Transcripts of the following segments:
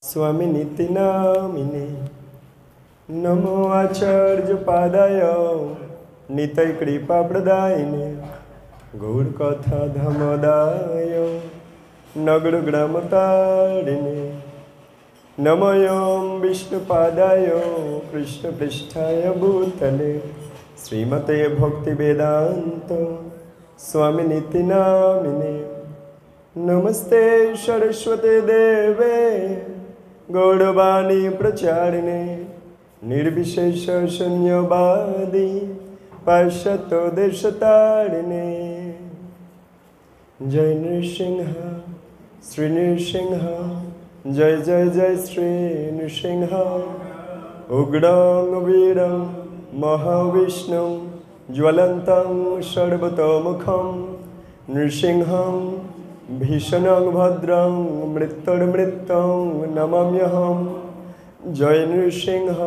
स्वामी नित्यनामिने नमो आचार्य पादाय नितै कृपा प्रदायिने गौर कथा धमदाय नगर ग्रामतारिणे नमोऽयं विष्णुपादाय कृष्ण पृष्ठाय भूतले श्रीमते भक्ति वेदांत स्वामी नित्यनामिने नमस्ते सरस्वती देवे गौरवाणी प्रचारिणे निर्विशेष शून्यवादी पाश्चात्य देशतारिणे जय नृसिंह श्री नृसिंह जय जय जय श्री नृसिंह उग्रं वीरं महाविष्णुं ज्वलन्तं सर्वतोमुखं नृसिंहं भीषणं भद्रं मृत्युर्मृत्युं नमाम्यहं जय नृसिंह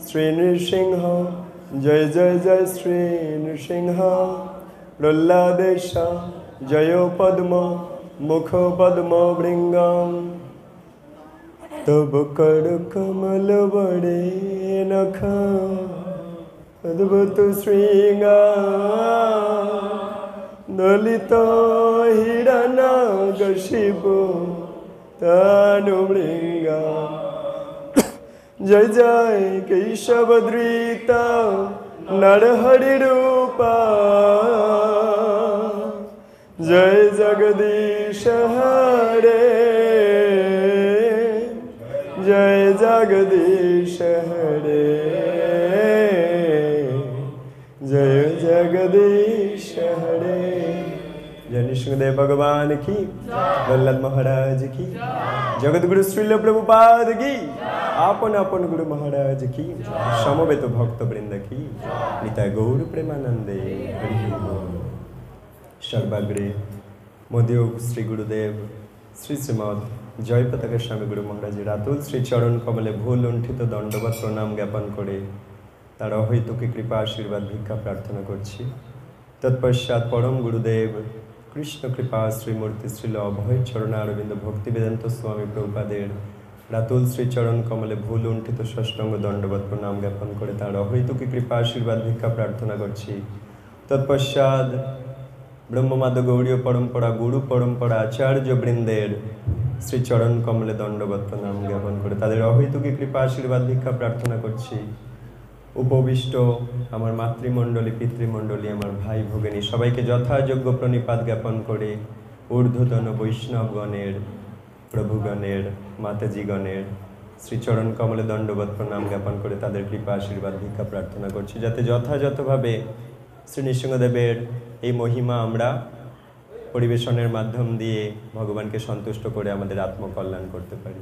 श्री नृसिंह जय जय जय श्री नृसिंह प्रह्लादेश जयो पद्म मुखो पद्म भृंगं तब कर कमल बड़े नख अद्भुत श्रृंगा दलित हिरण्यकशिपु तनुभृंगा जय जय केशवधृता नरहरि रूपा जय जगदीश हरे जय जगदीश हरे जय जगदीश हरे। जय नृसिंहदेव भगवान की, प्रह्लाद महाराज की, जगत गुरु श्रील प्रभुपाद की, आपन आपन गुरु महाराज की, समवेत भक्त वृंद की, निताय गौर प्रेमानंदे हरि बोल। सर्वाग्रे मोदयोग श्री गुरुदेव श्री श्रीमद जय पताका स्वामी गुरु महाराज रातुल श्री चरण कमले भूल लुंठित दंडवत प्रणाम ज्ञापन करे तार अहैतुकी कृपा आशीर्वाद भिक्षा प्रार्थना करछि। तत्पश्चात परम गुरुदेव कृष्ण कृपा श्रीमूर्ति श्रील अभय चरणारविंद भक्ति वेदांत स्वामी प्रभुपादेर रातुल श्री चरण कमले भूल लुंठित षष्टांग दंडवत प्रणाम ज्ञापन करे तार अहैतुकी कृपा आशीर्वाद भिक्षा प्रार्थना करछि। तत्पश्चात ब्रह्ममाद गौड़ीय परम्परा गुरु परम्परा आचार्य वृंदेर श्री चरण कमले दंडवत प्रणाम ज्ञापन करे तादेर अहैतुकी कृपा आशीर्वाद भिक्षा प्रार्थना करछि। उपविष्ट आमार मातृमंडली पितृमंडली आमार भाई भगिनी सबाइके यथायोग्य प्रणिपात ज्ञापन करे ऊर्ध्वतन वैष्णवगणेर प्रभुगणेर माताजीगणेर श्री चरण कमले दंडवत प्रणाम ज्ञापन करे तादेर कृपा आशीर्वाद भिक्षा प्रार्थना करछि जाते यथायथभावे श्री नृसिंहदेवेर এই মহিমা আমরা পরিবেশনের মাধ্যম দিয়ে ভগবানকে সন্তুষ্ট করে আমাদের আত্মকল্যাণ করতে পারি।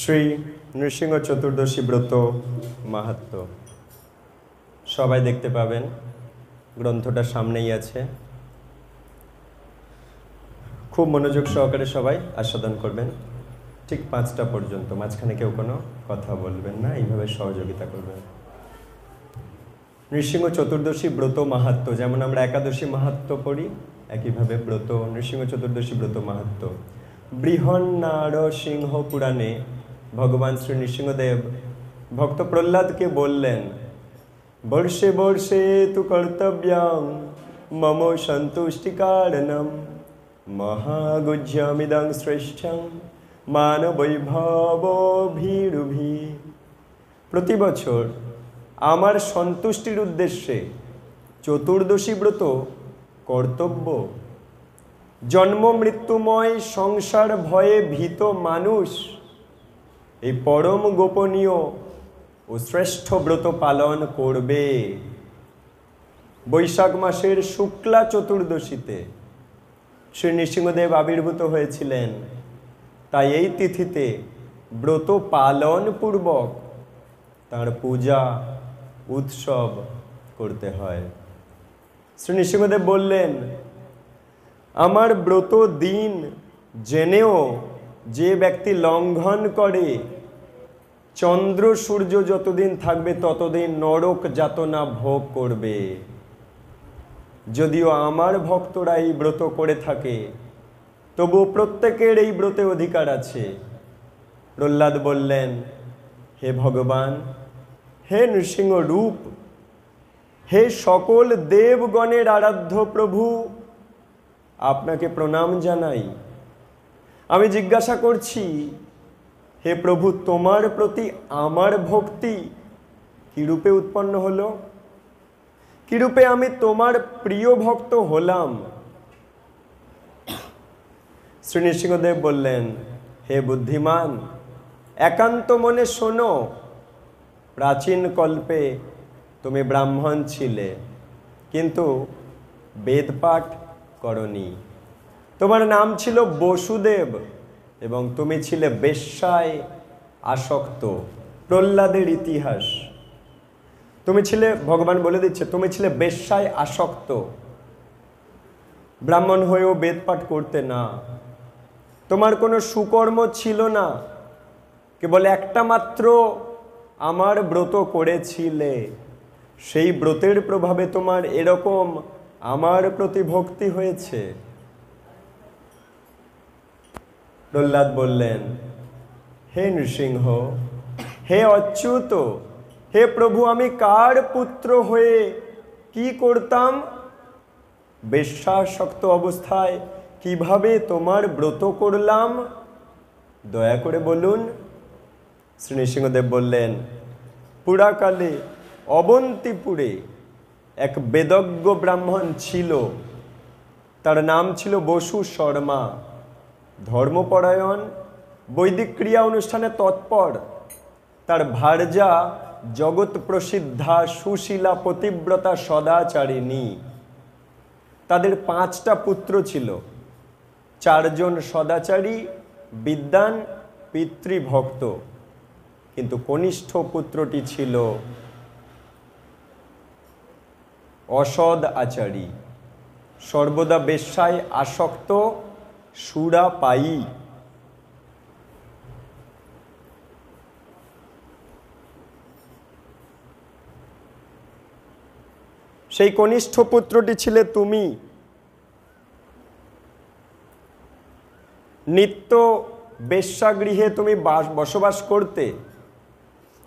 শ্রী নৃসিংহ চতুর্দশী ব্রত মাহাত্ম্য সবাই দেখতে পাবেন, গ্রন্থটা সামনেই আছে। खूब मनोयोग सहकारे सबाई आस्वादन करबेन ठीक 5टा पर्यन्त माझखाने केउ कोनो कथा बोलबेन ना, এইভাবে सहयोगिता करबेन। नृसिंह चतुर्दशी व्रत माहात्म्य जेमन आमरा एकादशी माहात्म्य पढ़ी एकইভাবে व्रत नृसिंह चतुर्दशी व्रत माहात्म्य बृहन्नारसिंह पुराणे भगवान श्री नृसिंहदेव भक्त प्रह्लाद के बोलें वर्षे वर्षे तु कर्तव्यं मम सन्तुष्टि कारणम महागुज्यमिदं श्रेष्ठं मान वैभवभिरुभि। प्रति बछर आमार सन्तुष्टिर उद्देश्ये चतुर्दशी व्रत कर्तव्य। जन्म मृत्युमय संसार भये भीत मानुष এই परम गोपनीय और श्रेष्ठ व्रत पालन करबे। बैशाख मासेर शुक्ला चतुर्दशीते श्री नृसिंहदेव आविर्भूत হয়েছিলেন, তাই এই তিথিতে ব্রত পালন পূর্বক তার পূজা উৎসব করতে হয়। শ্রী নৃসিংহদেব বললেন, আমার ব্রত দিন জেনেও যে ব্যক্তি লঙ্ঘন করে চন্দ্র সূর্য যতদিন থাকবে ততদিন নরক যাতনা ভোগ করবে। যদিও আমার ভক্তরা এই ব্রত করে থাকে, তবু প্রত্যেকের এই ব্রতে অধিকার আছে। প্রহ্লাদ বললেন, হে ভগবান, হে নৃসিংহ রূপ, হে সকল দেবগণের আরাধ্য প্রভু, আপনাকে প্রণাম জানাই। আমি জিজ্ঞাসা করছি, হে প্রভু, তোমার প্রতি আমার ভক্তি কিরূপে উৎপন্ন হলো? কিরূপে আমি তোমার প্রিয় ভক্ত হলাম? শ্রী নৃসিংহদেব বললেন, হে বুদ্ধিমান, একান্ত মনে শোনো। প্রাচীন কল্পে তুমি ব্রাহ্মণ ছিলে, কিন্তু বেদপাঠ করনি। তোমার নাম ছিল বসুদেব এবং তুমি ছিলে বেশ্যায় আসক্ত। প্রহ্লাদের ইতিহাস তুমি ছিলে, ভগবান বলে দিচ্ছে, তুমি ছিলে বেশ্যায় আসক্ত। ব্রাহ্মণ হয়েও বেদপাঠ করতে না, তোমার কোনো সুকর্ম ছিল না, কেবল একটা মাত্র আমার ব্রত করেছিলে। সেই ব্রতের প্রভাবে তোমার এরকম আমার প্রতি ভক্তি হয়েছে। প্রহ্লাদ বললেন, হে নৃসিংহ, হে অচ্যুত, হে প্রভু, আমি কার পুত্র হয়ে কি করতাম? বেশ্যাসক্ত অবস্থায় কিভাবে তোমার ব্রত করলাম? দয়া করে বলুন। শ্রী নৃসিংহদেব বললেন, পুরাকালে অবন্তিপুরে এক বেদজ্ঞ ব্রাহ্মণ ছিল, তার নাম ছিল বসু শর্মা। ধর্মপরায়ণ, বৈদিক ক্রিয়া অনুষ্ঠানে তৎপর। তার ভার্যা জগৎ প্রসিদ্ধা সুশীলা পতিব্রতা সদাচারিণী। তাদের 5টা পুত্র ছিল, 4 জন সদাচারী, বিদ্বান, পিতৃভক্ত, কিন্তু কনিষ্ঠ পুত্রটি ছিল অসদ আচারী, সর্বদা বেশ্যায় আসক্ত, সুরাপায়ী। সেই কনিষ্ঠ পুত্রটি ছিলে তুমি। নিত্য বেশ্যাগৃহে তুমি বসবাস করতে।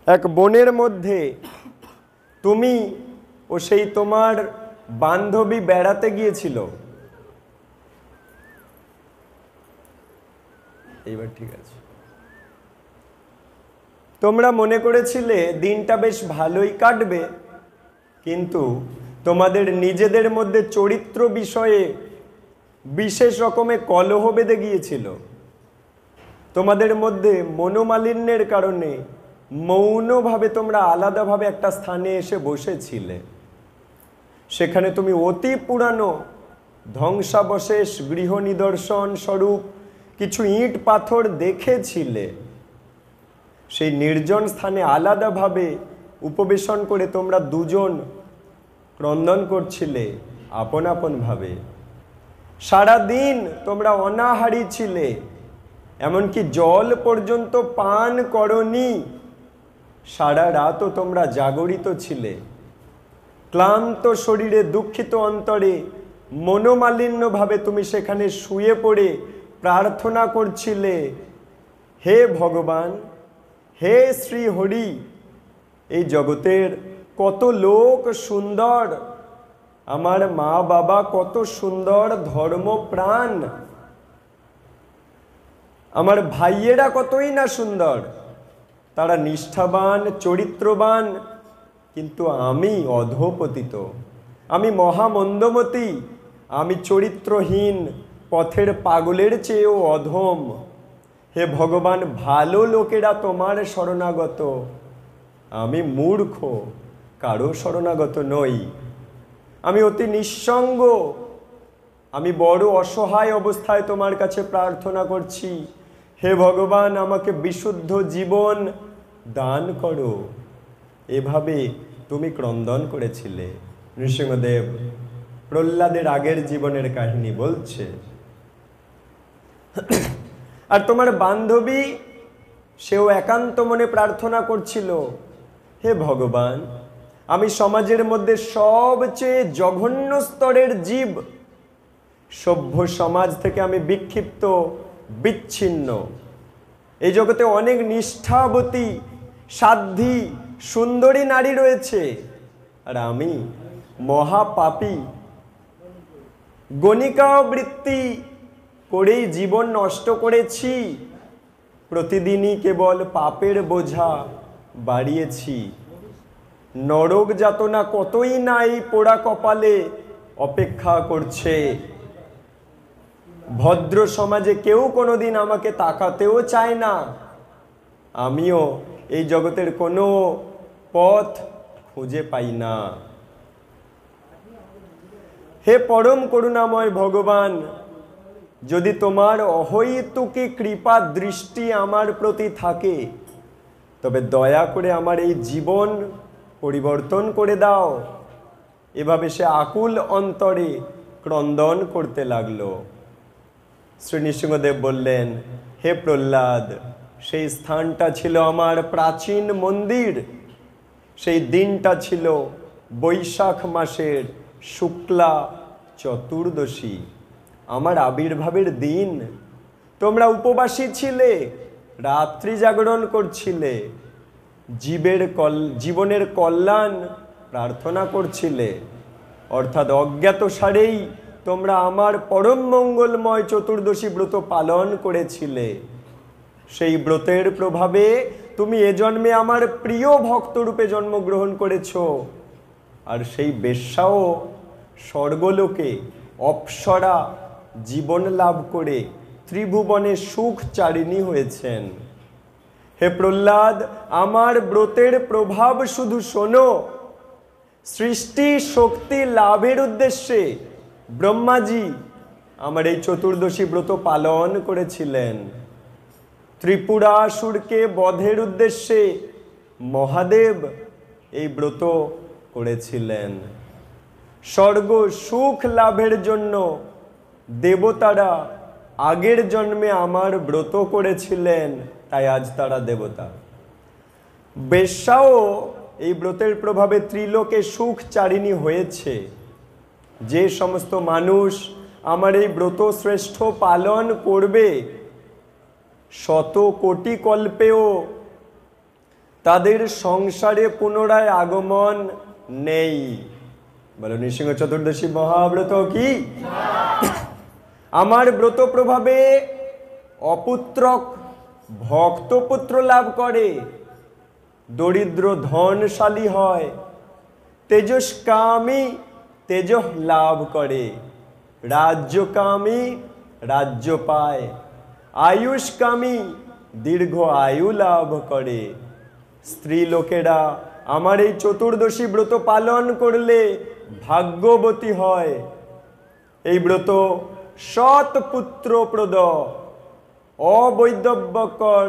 এক বনের মধ্যে তুমি ও সেই তোমার বান্ধবী বেড়াতে গিয়েছিল। এইবার ঠিক আছে। তোমরা মনে করেছিলে দিনটা বেশ ভালোই কাটবে, কিন্তু তোমাদের নিজেদের মধ্যে চরিত্র বিষয়ে বিশেষ রকমের কলহ বেঁধে গিয়েছিল। তোমাদের মধ্যে মনোমালিন্যের কারণে মৌনভাবে তোমরা আলাদাভাবে একটা স্থানে এসে বসেছিলে। সেখানে তুমি অতি পুরানো ধ্বংসাবশেষ গৃহ নিদর্শন স্বরূপ কিছু ইট পাথর দেখেছিলে। সেই নির্জন স্থানে আলাদাভাবে উপবেশন করে তোমরা দুজন ক্রন্দন করছিলে আপন আপন ভাবে। সারাদিন তোমরা অনাহারী ছিলে, এমনকি জল পর্যন্ত পান করনি। সারা রাতও তোমরা জাগরিত ছিলে। ক্লান্ত শরীরে, দুঃখিত অন্তরে, মনোমালিন্যভাবে তুমি সেখানে শুয়ে পড়ে প্রার্থনা করছিলে, হে ভগবান, হে শ্রী হরি, এই জগতের কত লোক সুন্দর, আমার মা বাবা কত সুন্দর ধর্মপ্রাণ, আমার ভাইয়েরা কতই না সুন্দর, তারা নিষ্ঠাবান, চরিত্রবান, কিন্তু আমি অধঃপতিত, আমি মহামন্দমতি, আমি চরিত্রহীন, পথের পাগলের চেয়েও অধম। হে ভগবান, ভালো লোকেরা তোমার শরণাগত, আমি মূর্খ, কারো শরণাগত নই। আমি অতি নিঃসঙ্গ, আমি বড় অসহায় অবস্থায় তোমার কাছে প্রার্থনা করছি। হে ভগবান, আমাকে বিশুদ্ধ জীবন দান করো। এভাবে তুমি ক্রন্দন করেছিলে। নৃসিংহদেব প্রহ্লাদের আগের জীবনের কাহিনী বলছে। আর তোমার বান্ধবী সেও একান্ত মনে প্রার্থনা করছিল, হে ভগবান, আমি সমাজের মধ্যে সবচেয়ে জঘন্য স্তরের জীব। সভ্য সমাজ থেকে আমি বিক্ষিপ্ত, বিচ্ছিন্ন। এই জগতে অনেক নিষ্ঠাবতী, সাধ্বী, সুন্দরী নারী রয়েছে, আর আমি মহাপাপী। গণিকাবৃত্তি করেই জীবন নষ্ট করেছি, প্রতিদিনই কেবল পাপের বোঝা বাড়িয়েছি। নরক যাতনা কতই নাই পোড়া কপালে অপেক্ষা করছে। ভদ্র সমাজে কেউ কোনোদিন আমাকে তাকাতেও চায় না। আমিও এই জগতের কোনো পথ খুঁজে পাই না। হে পরম করুণাময় ভগবান, যদি তোমার অহৈতুকী কৃপা দৃষ্টি আমার প্রতি থাকে, তবে দয়া করে আমার এই জীবন পরিবর্তন করে দাও। এভাবে সে আকুল অন্তরে ক্রন্দন করতে লাগলো। শ্রী নৃসিংহদেব বললেন, হে প্রহ্লাদ, সেই স্থানটা ছিল আমার প্রাচীন মন্দির। সেই দিনটা ছিল বৈশাখ মাসের শুক্লা চতুর্দশী, আমার আবির্ভাবের দিন। তোমরা উপবাসী ছিলে, রাত্রি জাগরণ করছিলে, জীবনের কল্যাণ প্রার্থনা করছিলে। অর্থাৎ অজ্ঞাতসারেই তোমরা আমার পরম মঙ্গলময় চতুর্দশী ব্রত পালন করেছিলে। সেই ব্রতের প্রভাবে তুমি এ জন্মে আমার প্রিয় ভক্তরূপে জন্মগ্রহণ করেছ। আর সেই বেশ্যাও স্বর্গলোকে অপ্সরা জীবন লাভ করে ত্রিভুবনে সুখ চারিণী হয়েছেন। হে প্রহ্লাদ, আমার ব্রতের প্রভাব শুধু শোনো। সৃষ্টি শক্তি লাভের উদ্দেশ্যে ব্রহ্মাজি আমার এই চতুর্দশী ব্রত পালন করেছিলেন। ত্রিপুরাসুরকে বধের উদ্দেশ্যে মহাদেব এই ব্রত করেছিলেন। স্বর্গ সুখ লাভের জন্য দেবতারা আগের জন্মে আমার ব্রত করেছিলেন, তাই আজ তারা দেবতা। বেশ্যাও এই ব্রতের প্রভাবে ত্রিলোকে সুখ চারিণী হয়েছে। যে সমস্ত মানুষ আমার এই ব্রত শ্রেষ্ঠ পালন করবে, শত কোটি কল্পেও তাদের সংসারে পুনরায় আগমন নেই। বলো, নৃসিংহ চতুর্দশী মহাব্রত কি? আমার ব্রত প্রভাবে অপুত্রক ভক্তপুত্র লাভ করে, দরিদ্র ধনশালী হয়, তেজস্কামী তেজ লাভ করে, রাজ্যকামী রাজ্য পায়, আয়ুষ্কামী দীর্ঘ আয়ু লাভ করে। স্ত্রী লোকেরা আমার এই চতুর্দশী ব্রত পালন করলে ভাগ্যবতী হয়। এই ব্রত সৎ পুত্রপ্রদ, অবৈধব্যকর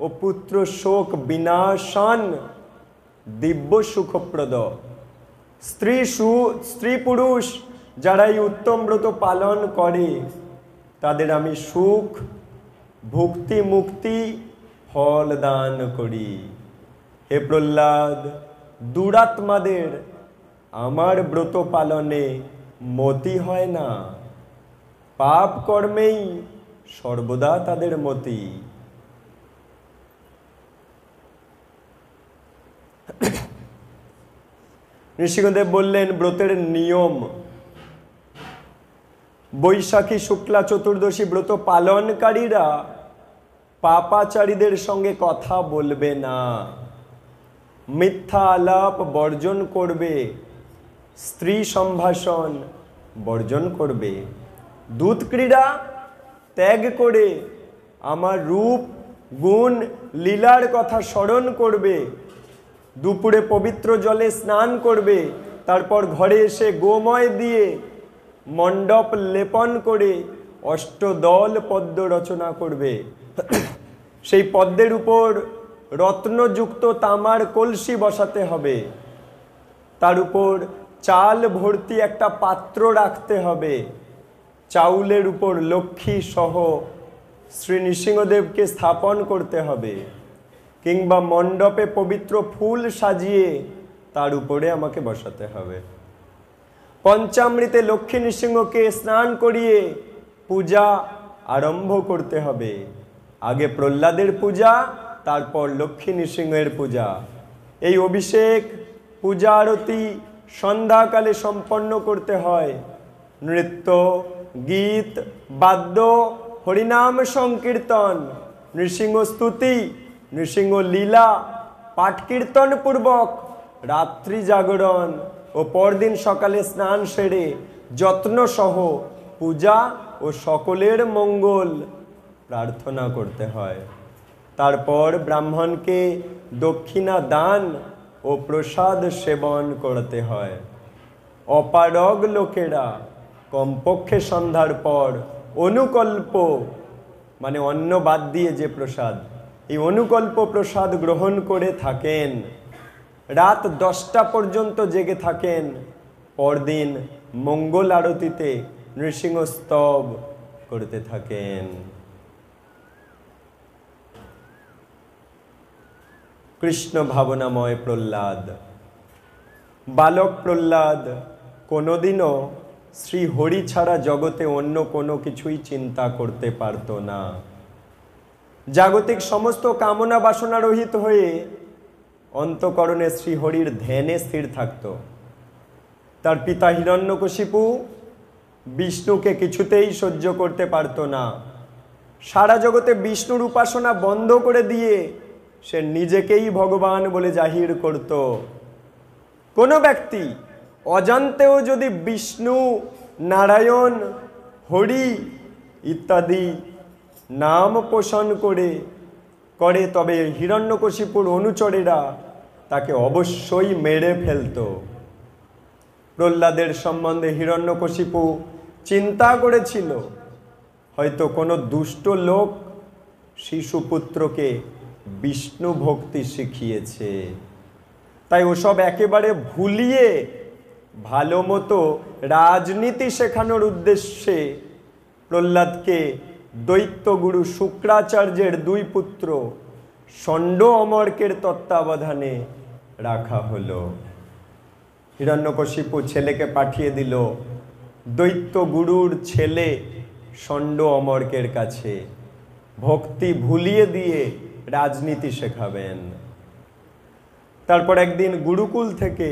ও পুত্র শোক বিনাশান, দিব্য সুখপ্রদ। স্ত্রী পুরুষ যারা এই উত্তম ব্রত পালন করে, তাদের আমি সুখ, ভুক্তি, মুক্তি ফল দান করি। হে প্রহ্লাদ, দুরাত্মাদের আমার ব্রত পালনে মতি হয় না। পাপ কর্মেই সর্বদা তাদের মতি। নৃসিংহদেব বললেন, ব্রতের নিয়ম। বৈশাখী শুক্লা চতুর্দশী ব্রত পালনকারীরা পাপাচারীদের সঙ্গে কথা বলবে না, মিথ্যা আলাপ বর্জন করবে, স্ত্রী সম্ভাষণ বর্জন করবে, দুধ ক্রীড়া ত্যাগ করে আমার রূপ গুণ লীলার কথা স্মরণ করবে, দুপুরে পবিত্র জলে স্নান করবে, তারপর ঘরে এসে গোময় দিয়ে মণ্ডপ লেপন করে অষ্টদল পদ্ম রচনা করবে। সেই পদ্মের উপর রত্নযুক্ত তামার কলসি বসাতে হবে, তার উপর চাল ভর্তি একটা পাত্র রাখতে হবে, চাউলের উপর লক্ষ্মী সহ শ্রী নৃসিংহদেবকে স্থাপন করতে হবে। কিংবা মণ্ডপে পবিত্র ফুল সাজিয়ে তার উপরে আমাকে বসাতে হবে। পঞ্চামৃতে লক্ষ্মী নৃসিংহকে স্নান করিয়ে পূজা আরম্ভ করতে হবে। আগে প্রহ্লাদের পূজা, তারপর লক্ষ্মী নৃসিংহের পূজা। এই অভিষেক পূজা আরতি সন্ধ্যাকালে সম্পন্ন করতে হয়। নৃত্য, গীত, বাদ্য, হরিনাম সংকীর্তন, নৃসিংহ স্তুতি, নৃসিংহ লীলা পাঠ কীর্তন পূর্বক রাত্রি জাগরণ ও পরদিন সকালে স্নান সেরে যত্ন সহ পূজা ও সকলের মঙ্গল প্রার্থনা করতে হয়। তারপর ব্রাহ্মণকে দক্ষিণা দান ও প্রসাদ সেবন করতে হয়। অপারগ লোকেরা কমপক্ষে সন্ধ্যার পর অনুকল্প মানে অন্ন বাদ দিয়ে যে প্রসাদ, এই অনুকল্প প্রসাদ গ্রহণ করে থাকেন। রাত 10টা পর্যন্ত জেগে থাকেন। পরদিন মঙ্গল আরতিতে নৃসিংহ স্তব করতে থাকেন। কৃষ্ণ ভাবনাময় প্রহ্লাদ। বালক প্রহ্লাদ কোনোদিনও শ্রী হরি ছাড়া জগতে অন্য কোনো কিছুই চিন্তা করতে পারত না। জাগতিক সমস্ত কামনা বাসনা রহিত হয়ে অন্তঃকরণে শ্রীহরির ধ্যানে স্থির থাকত। তার পিতা হিরণ্যকশিপু বিষ্ণুকে কিছুতেই সহ্য করতে পারত না। সারা জগতে বিষ্ণুর উপাসনা বন্ধ করে দিয়ে সে নিজেকেই ভগবান বলে জাহির করত। কোনো ব্যক্তি অজান্তেও যদি বিষ্ণু, নারায়ণ, হরি ইত্যাদি নাম পোষণ করে তবে হিরণ্যকশিপুর অনুচরেরা তাকে অবশ্যই মেরে ফেলত। প্রহ্লাদের সম্বন্ধে হিরণ্যকশিপু চিন্তা করেছিল, হয়তো কোনো দুষ্ট লোক শিশুপুত্রকে বিষ্ণু ভক্তি শিখিয়েছে। তাই ওসব একেবারে ভুলিয়ে ভালো মতো রাজনীতি শেখানোর উদ্দেশ্যে প্রহ্লাদকে দৈত্যগুরু শুক্রাচার্যের 2 পুত্র ষণ্ড অমর্কের তত্ত্বাবধানে রাখা হলো। হিরণ্যকশিপু ছেলেকে পাঠিয়ে দিল দৈত্যগুরুর ছেলে ষণ্ড অমর্কের কাছে, ভক্তি ভুলিয়ে দিয়ে রাজনীতি শেখাবেন। তারপর একদিন গুরুকুল থেকে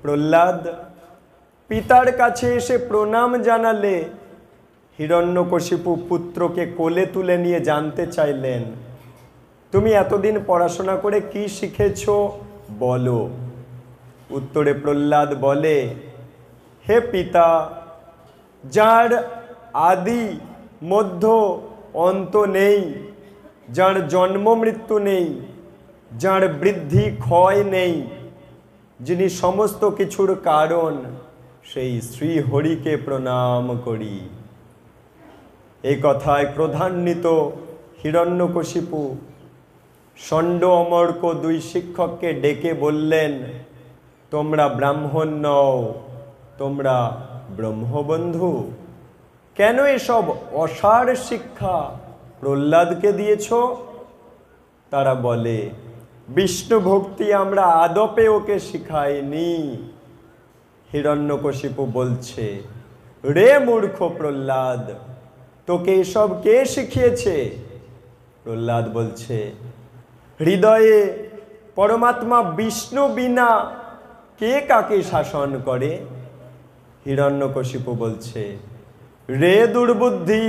প্রহ্লাদ পিতার কাছে এসে প্রণাম জানালে হিরণ্যকশিপু পুত্রকে কোলে তুলে নিয়ে জানতে চাইলেন, তুমি এতদিন পড়াশোনা করে কি শিখেছ বলো। উত্তরে প্রহ্লাদ বলে, হে পিতা, যার আদি মধ্য অন্ত নেই, যার জন্ম মৃত্যু নেই, যার বৃদ্ধি ক্ষয় নেই, যিনি সমস্ত কিছুর কারণ, সেই শ্রী হরিকে প্রণাম করি। এই কথায় ক্রোধান্বিত হিরণ্যকশিপু ষণ্ড অমর্ক 2 শিক্ষককে ডেকে বললেন, তোমরা ব্রাহ্মণ নও, তোমরা ব্রহ্মবন্ধু। কেন এসব অসার শিক্ষা প্রহ্লাদকে দিয়েছ? তারা বলে, বিষ্ণু ভক্তি আমরা আদপে ওকে শিখাইনি। হিরণ্যকশিপু বলছে, রে মূর্খ প্রহ্লাদ, তোকে এসব কে শিখিয়েছে? প্রহ্লাদ বলছে, হৃদয়ে পরমাত্মা বিষ্ণু বিনা কে কাকে শাসন করে? হিরণ্যকশিপু বলছে, রে দুর্বুদ্ধি,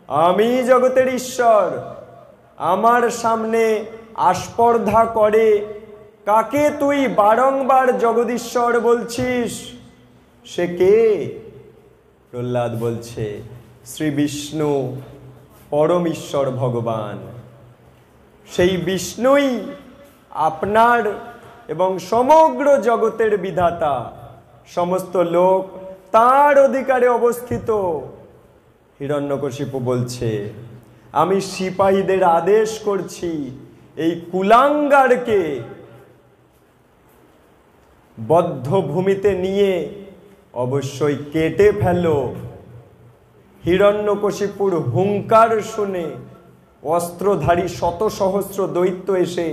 আমি জগতের ঈশ্বর, আমার সামনে আস্পর্ধা করে কাকে তুই বারংবার জগদীশ্বর বলছিস? সে কে? প্রহ্লাদ বলছে, শ্রী বিষ্ণু, পরম ঈশ্বর ভগবান। সেই বিষ্ণুই আপনার এবং সমগ্র জগতের বিধাতা। সমস্ত লোক তার অধিকারে অবস্থিত। হিরণ্যকশিপু বলছে, আমি সিপাহীদের আদেশ করছি, এই কুলাঙ্গারকে বদ্ধ ভূমিতে নিয়ে অবশ্যই কেটে ফেলো। হিরণ্যকশিপুর হুঙ্কার শুনে অস্ত্রধারী শত সহস্র দৈত্য এসে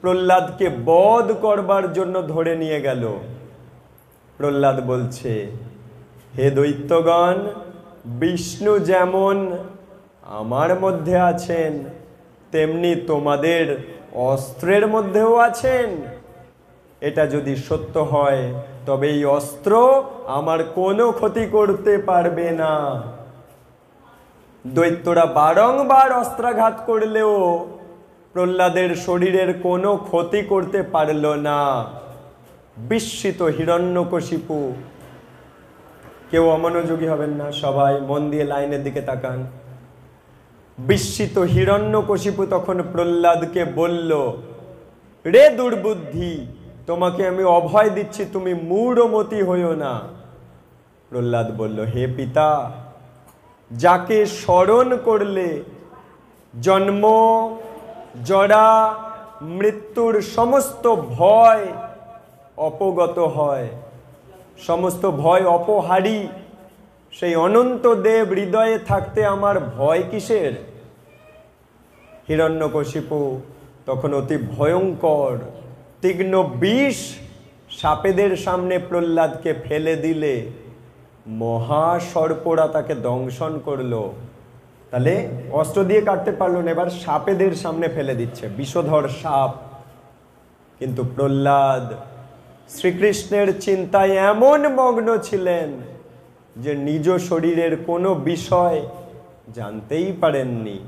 প্রহ্লাদকে বধ করবার জন্য ধরে নিয়ে গেল। প্রহ্লাদ বলছে, হে দৈত্যগণ, বিষ্ণু যেমন আমার মধ্যে আছেন তেমনি তোমাদের অস্ত্রের মধ্যেও আছেন। এটা যদি সত্য হয় তবে এই অস্ত্র আমার কোনো ক্ষতি করতে পারবে না। দৈত্যরা বারংবার অস্ত্রাঘাত করলেও প্রহ্লাদের শরীরের কোনো ক্ষতি করতে পারল না। বিস্মিত হিরণ্যকশিপু, কেউ অমনোযোগী হবেন না, সবাই মন দিয়ে লাইনের দিকে তাকান। বিস্মিত হিরণ্যকশিপু তখন প্রহ্লাদকে বলল, রে দুর্বুদ্ধি, তোমাকে আমি অভয় দিচ্ছি, তুমি মূঢ়মতি হইও না। প্রহ্লাদ বলল, হে পিতা, যাকে স্মরণ করলে জন্ম জরা মৃত্যুর সমস্ত ভয় অপগত হয়, সমস্ত ভয় অপহারী, সেই অনন্ত দেব হৃদয়ে থাকতে আমার ভয় কিসের? হিরণ্যকশিপু তখন অতি ভয়ঙ্কর তীক্ষ্ণ বিষ সাপেদের সামনে প্রহ্লাদকে ফেলে দিলে মহাসর্পরা তাকে দংশন করলো। তাহলে অস্ত্র দিয়ে কাটতে পারলো না, এবার সাপেদের সামনে ফেলে দিচ্ছে, বিষধর সাপ। কিন্তু প্রহ্লাদ শ্রীকৃষ্ণের চিন্তায় এমন মগ্ন ছিলেন যে নিজ শরীরের কোনো বিষয় জানতেই পারেননি।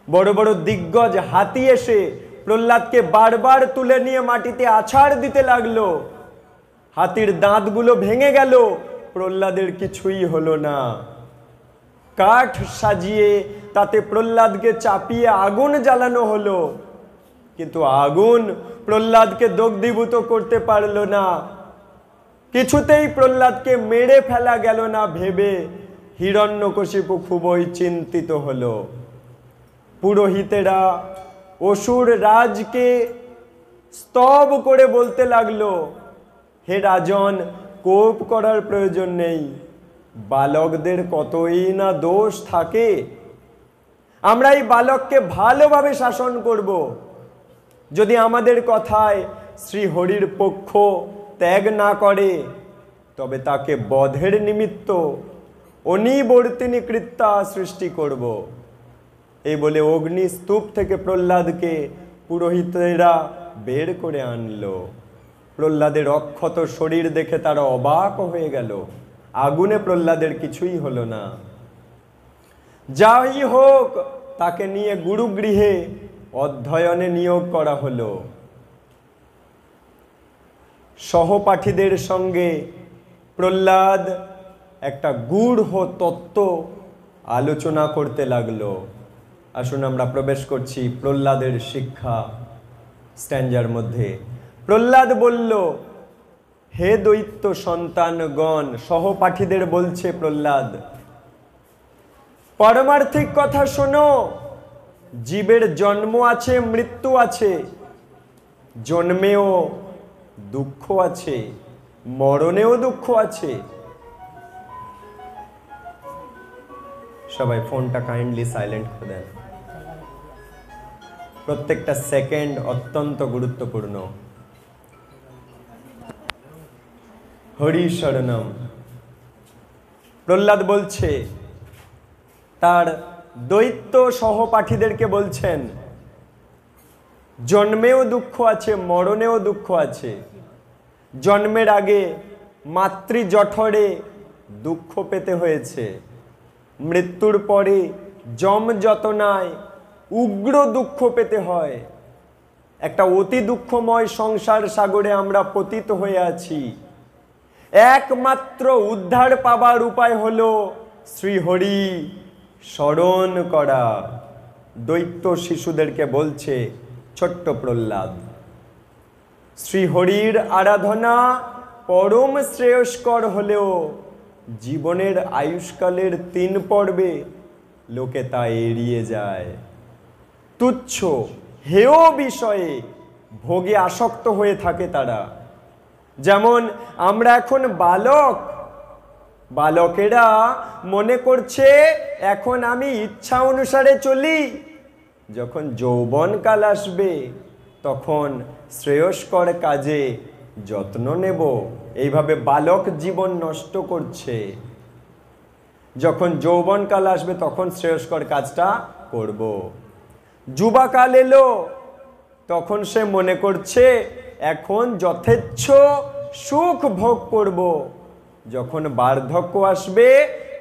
বড় বড় দিগ্গজ হাতি এসে প্রহ্লাদকে বারবার তুলে নিয়ে মাটিতে আছাড় দিতে লাগলো। হাতির দাঁতগুলো ভেঙে গেল, প্রহ্লাদের কিছুই হলো না। কাঠ সাজিয়ে তাতে প্রহ্লাদকে চাপিয়ে আগুন জ্বালানো হলো, কিন্তু আগুন প্রহ্লাদকে দগ্ধীভূত করতে পারল না। কিছুতেই প্রহ্লাদকে মেরে ফেলা গেল না ভেবে হিরণ্যকশিপু খুবই চিন্তিত হলো। পুরোহিতেরা অসুর রাজকে স্তব করে বলতে লাগলো, হে রাজন, কোপ করার প্রয়োজন নেই, বালকদের কতই না দোষ থাকে, আমরা এই বালককে ভালোভাবে শাসন করব। যদি আমাদের কথায় শ্রী হরির পক্ষ ত্যাগ না করে তবে তাকে বধের নিমিত্ত অনিবর্তিনী কৃত্যা সৃষ্টি করব। এই বলে অগ্নিস্তূপ থেকে প্রহ্লাদকে পুরোহিতেরা বের করে আনলো। প্রহ্লাদের অক্ষত শরীর দেখে তারা অবাক হয়ে গেল। আগুনে প্রহ্লাদের কিছুই হলো না। যাই হোক, তাকে নিয়ে গুরুগৃহে অধ্যয়নে নিয়োগ করা হলো। সহপাঠীদের সঙ্গে প্রহ্লাদ একটা গূঢ় তত্ত্ব আলোচনা করতে লাগলো। আসুন আমরা প্রবেশ করছি প্রহ্লাদের শিক্ষা স্ট্যাঞ্জার মধ্যে। প্রহ্লাদ বলল, হে দৈত্য সন্তানগণ, সহপাঠীদের বলছে প্রহ্লাদ, পারমার্থিক কথা শোনো। জীবের জন্ম আছে, মৃত্যু আছে, জন্মেও দুঃখ আছে, মরণেও দুঃখ আছে। সবাই ফোনটা কাইন্ডলি সাইলেন্ট করে দেন। প্রত্যেকটা সেকেন্ড অত্যন্ত গুরুত্বপূর্ণ। হরি শরণম। প্রহ্লাদ বলছে, তার দৈত্য সহপাঠীদেরকে বলছেন, জন্মেও দুঃখ আছে, মরণেও দুঃখ আছে। জন্মের আগে মাতৃজঠরে দুঃখ পেতে হয়েছে, মৃত্যুর পরে যম যতনায় উগ্র দুঃখ পেতে হয়। একটা অতি দুঃখময় সংসার সাগরে আমরা পতিত হয়ে আছি। একমাত্র উদ্ধার পাবার উপায় হলো শ্রীহরি স্মরণ করা। দৈত্য শিশুদেরকে বলছে ছোট্ট প্রহ্লাদ, শ্রীহরির আরাধনা পরম শ্রেয়স্কর হলেও জীবনের আয়ুষ্কালের 3 পর্বে লোকে তা এড়িয়ে যায়। তুচ্ছ হেয় বিষয়ে ভোগে আসক্ত হয়ে থাকে তারা। যেমন আমরা এখন বালকেরা মনে করছে এখন আমি ইচ্ছা অনুসারে চলি, যখন যৌবনকাল আসবে তখন শ্রেয়স্কর কাজে যত্ন নেব। এইভাবে বালক জীবন নষ্ট করছে। যখন যৌবনকাল আসবে তখন শ্রেয়স্কর কাজটা করব। যুবাকাল এলো, তখন সে মনে করছে এখন যথেচ্ছ সুখ ভোগ করব। যখন বার্ধক্য আসবে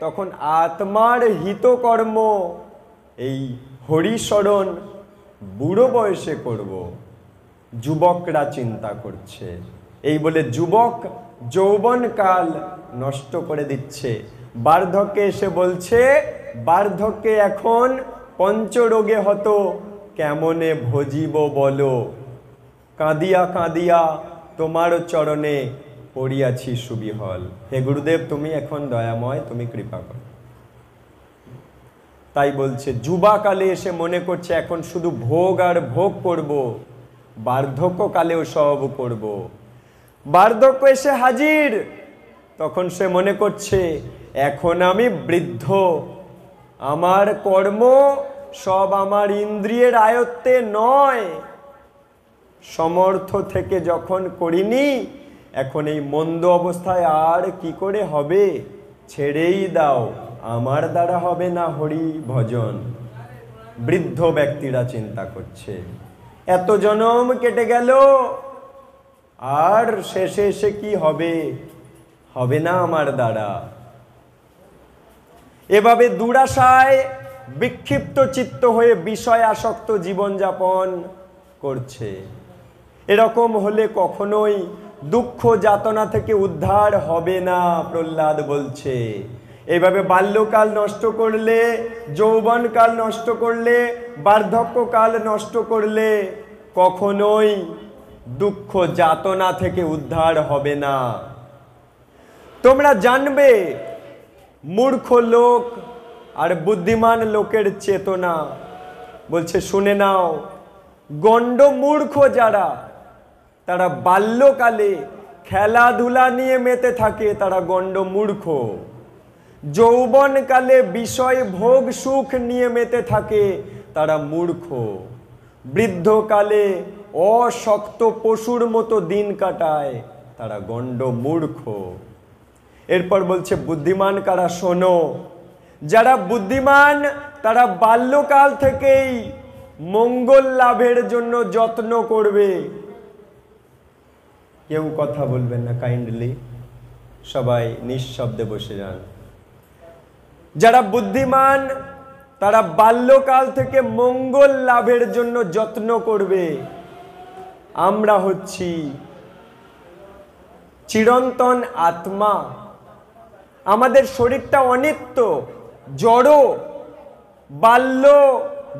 তখন আত্মার হিতকর্ম, এই হরিস্মরণ বুড়ো বয়সে করব। যুবকরা চিন্তা করছে, এই বলে যুবক যৌবনকাল নষ্ট করে দিচ্ছে। বার্ধক্যে এসে বলছে, বার্ধক্যে এখন পঞ্চরোগে হতো, কেমনে ভজিব বলো, কাঁদিয়া কাঁদিয়া তোমার চরণে পড়িয়াছি সুবিহল। হে গুরুদেব, তুমি এখন দয়াময়, তুমি কৃপা করো। তাই বলছে যুবাকালে এসে মনে করছে এখন শুধু ভোগ আর ভোগ করব, বার্ধক্যকালেও সব করব। বার্ধক্য এসে হাজির, তখন সে মনে করছে এখন আমি বৃদ্ধ, আমার কর্ম সব আমার ইন্দ্রিয়ের আয়ত্তে নয়, সমর্থ থেকে যখন করিনি, এখন এই মন্দ অবস্থায় আর কি করে হবে, ছেড়েই দাও, আমার দ্বারা হবে না হরি ভজন। বৃদ্ধ ব্যক্তিরা চিন্তা করছে, এত জনম কেটে গেল, আর শেষে এসে কি হবে, হবে না আমার দ্বারা। এভাবে দুরাশায় বিক্ষিপ্ত চিত্ত হয়ে বিষয় আসক্ত জীবনযাপন করছে। এরকম হলে কখনোই দুঃখ যাতনা থেকে উদ্ধার হবে না, প্রহ্লাদ বলছে। এইভাবে বাল্যকাল নষ্ট করলে, যৌবনকাল নষ্ট করলে, বার্ধক্যকাল নষ্ট করলে কখনোই দুঃখ যাতনা থেকে উদ্ধার হবে না। তোমরা জানবে মূর্খ লোক আর বুদ্ধিমান লোকের চেতনা। বলছে শুনে নাও, গণ্ড মূর্খ যারা, তারা বাল্যকালে খেলাধুলা নিয়ে মেতে থাকে, তারা গণ্ড মূর্খ। যৌবনকালে বিষয় ভোগ সুখ নিয়ে মেতে থাকে, তারা মূর্খ। বৃদ্ধকালে অশক্ত পশুর মতো দিন কাটায়, তারা গণ্ড মূর্খ। এরপর বলছে বুদ্ধিমান কারা, শোনো, যারা বুদ্ধিমান তারা বাল্যকাল থেকেই মঙ্গল লাভের জন্য যত্ন করবে। কেউ কথা বলবেন না, কাইন্ডলি সবাই নিঃশব্দে বসে যান। যারা বুদ্ধিমান তারা বাল্যকাল থেকে মঙ্গল লাভের জন্য যত্ন করবে। আমরা হচ্ছি চিরন্তন আত্মা, আমাদের শরীরটা অনিত্য, জড়। বাল্য,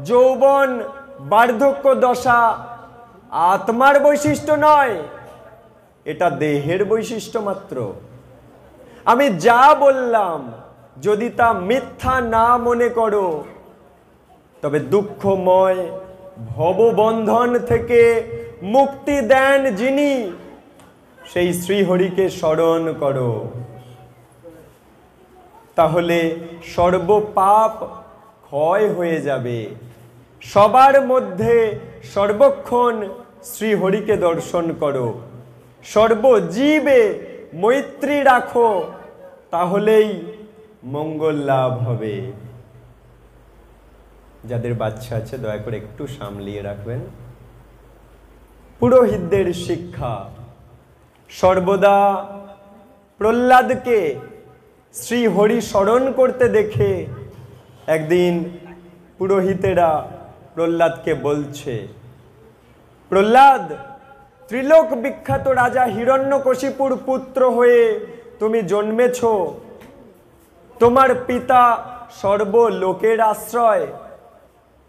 যৌবন, বার্ধক্য দশা আত্মার বৈশিষ্ট্য নয়, এটা দেহের বৈশিষ্ট্য মাত্র। আমি যা বললাম যদি তা মিথ্যা না মনে করো, তবে দুঃখময় ভববন্ধন থেকে মুক্তি দেন যিনি, সেই শ্রীহরিকে স্মরণ করো। তাহলে সর্বপাপ ক্ষয় হয়ে যাবে। সবার মধ্যে সর্বক্ষণ শ্রীহরিকে দর্শন করো, সর্বজীবে মৈত্রী রাখো, তাহলেই মঙ্গল লাভ হবে। যাদের বাচ্চা আছে দয়া করে একটু সামলিয়ে রাখবেন। পুরোহিতদের শিক্ষা, সর্বদা প্রহ্লাদকে শ্রীহরি স্মরণ করতে দেখে একদিন পুরোহিতেরা প্রহ্লাদকে বলছে, প্রহ্লাদ, ত্রিলোক বিখ্যাত রাজা হিরণ্যকশিপুর পুত্র হয়ে তুমি জন্মেছ, তোমার পিতা সর্বলোকের আশ্রয়,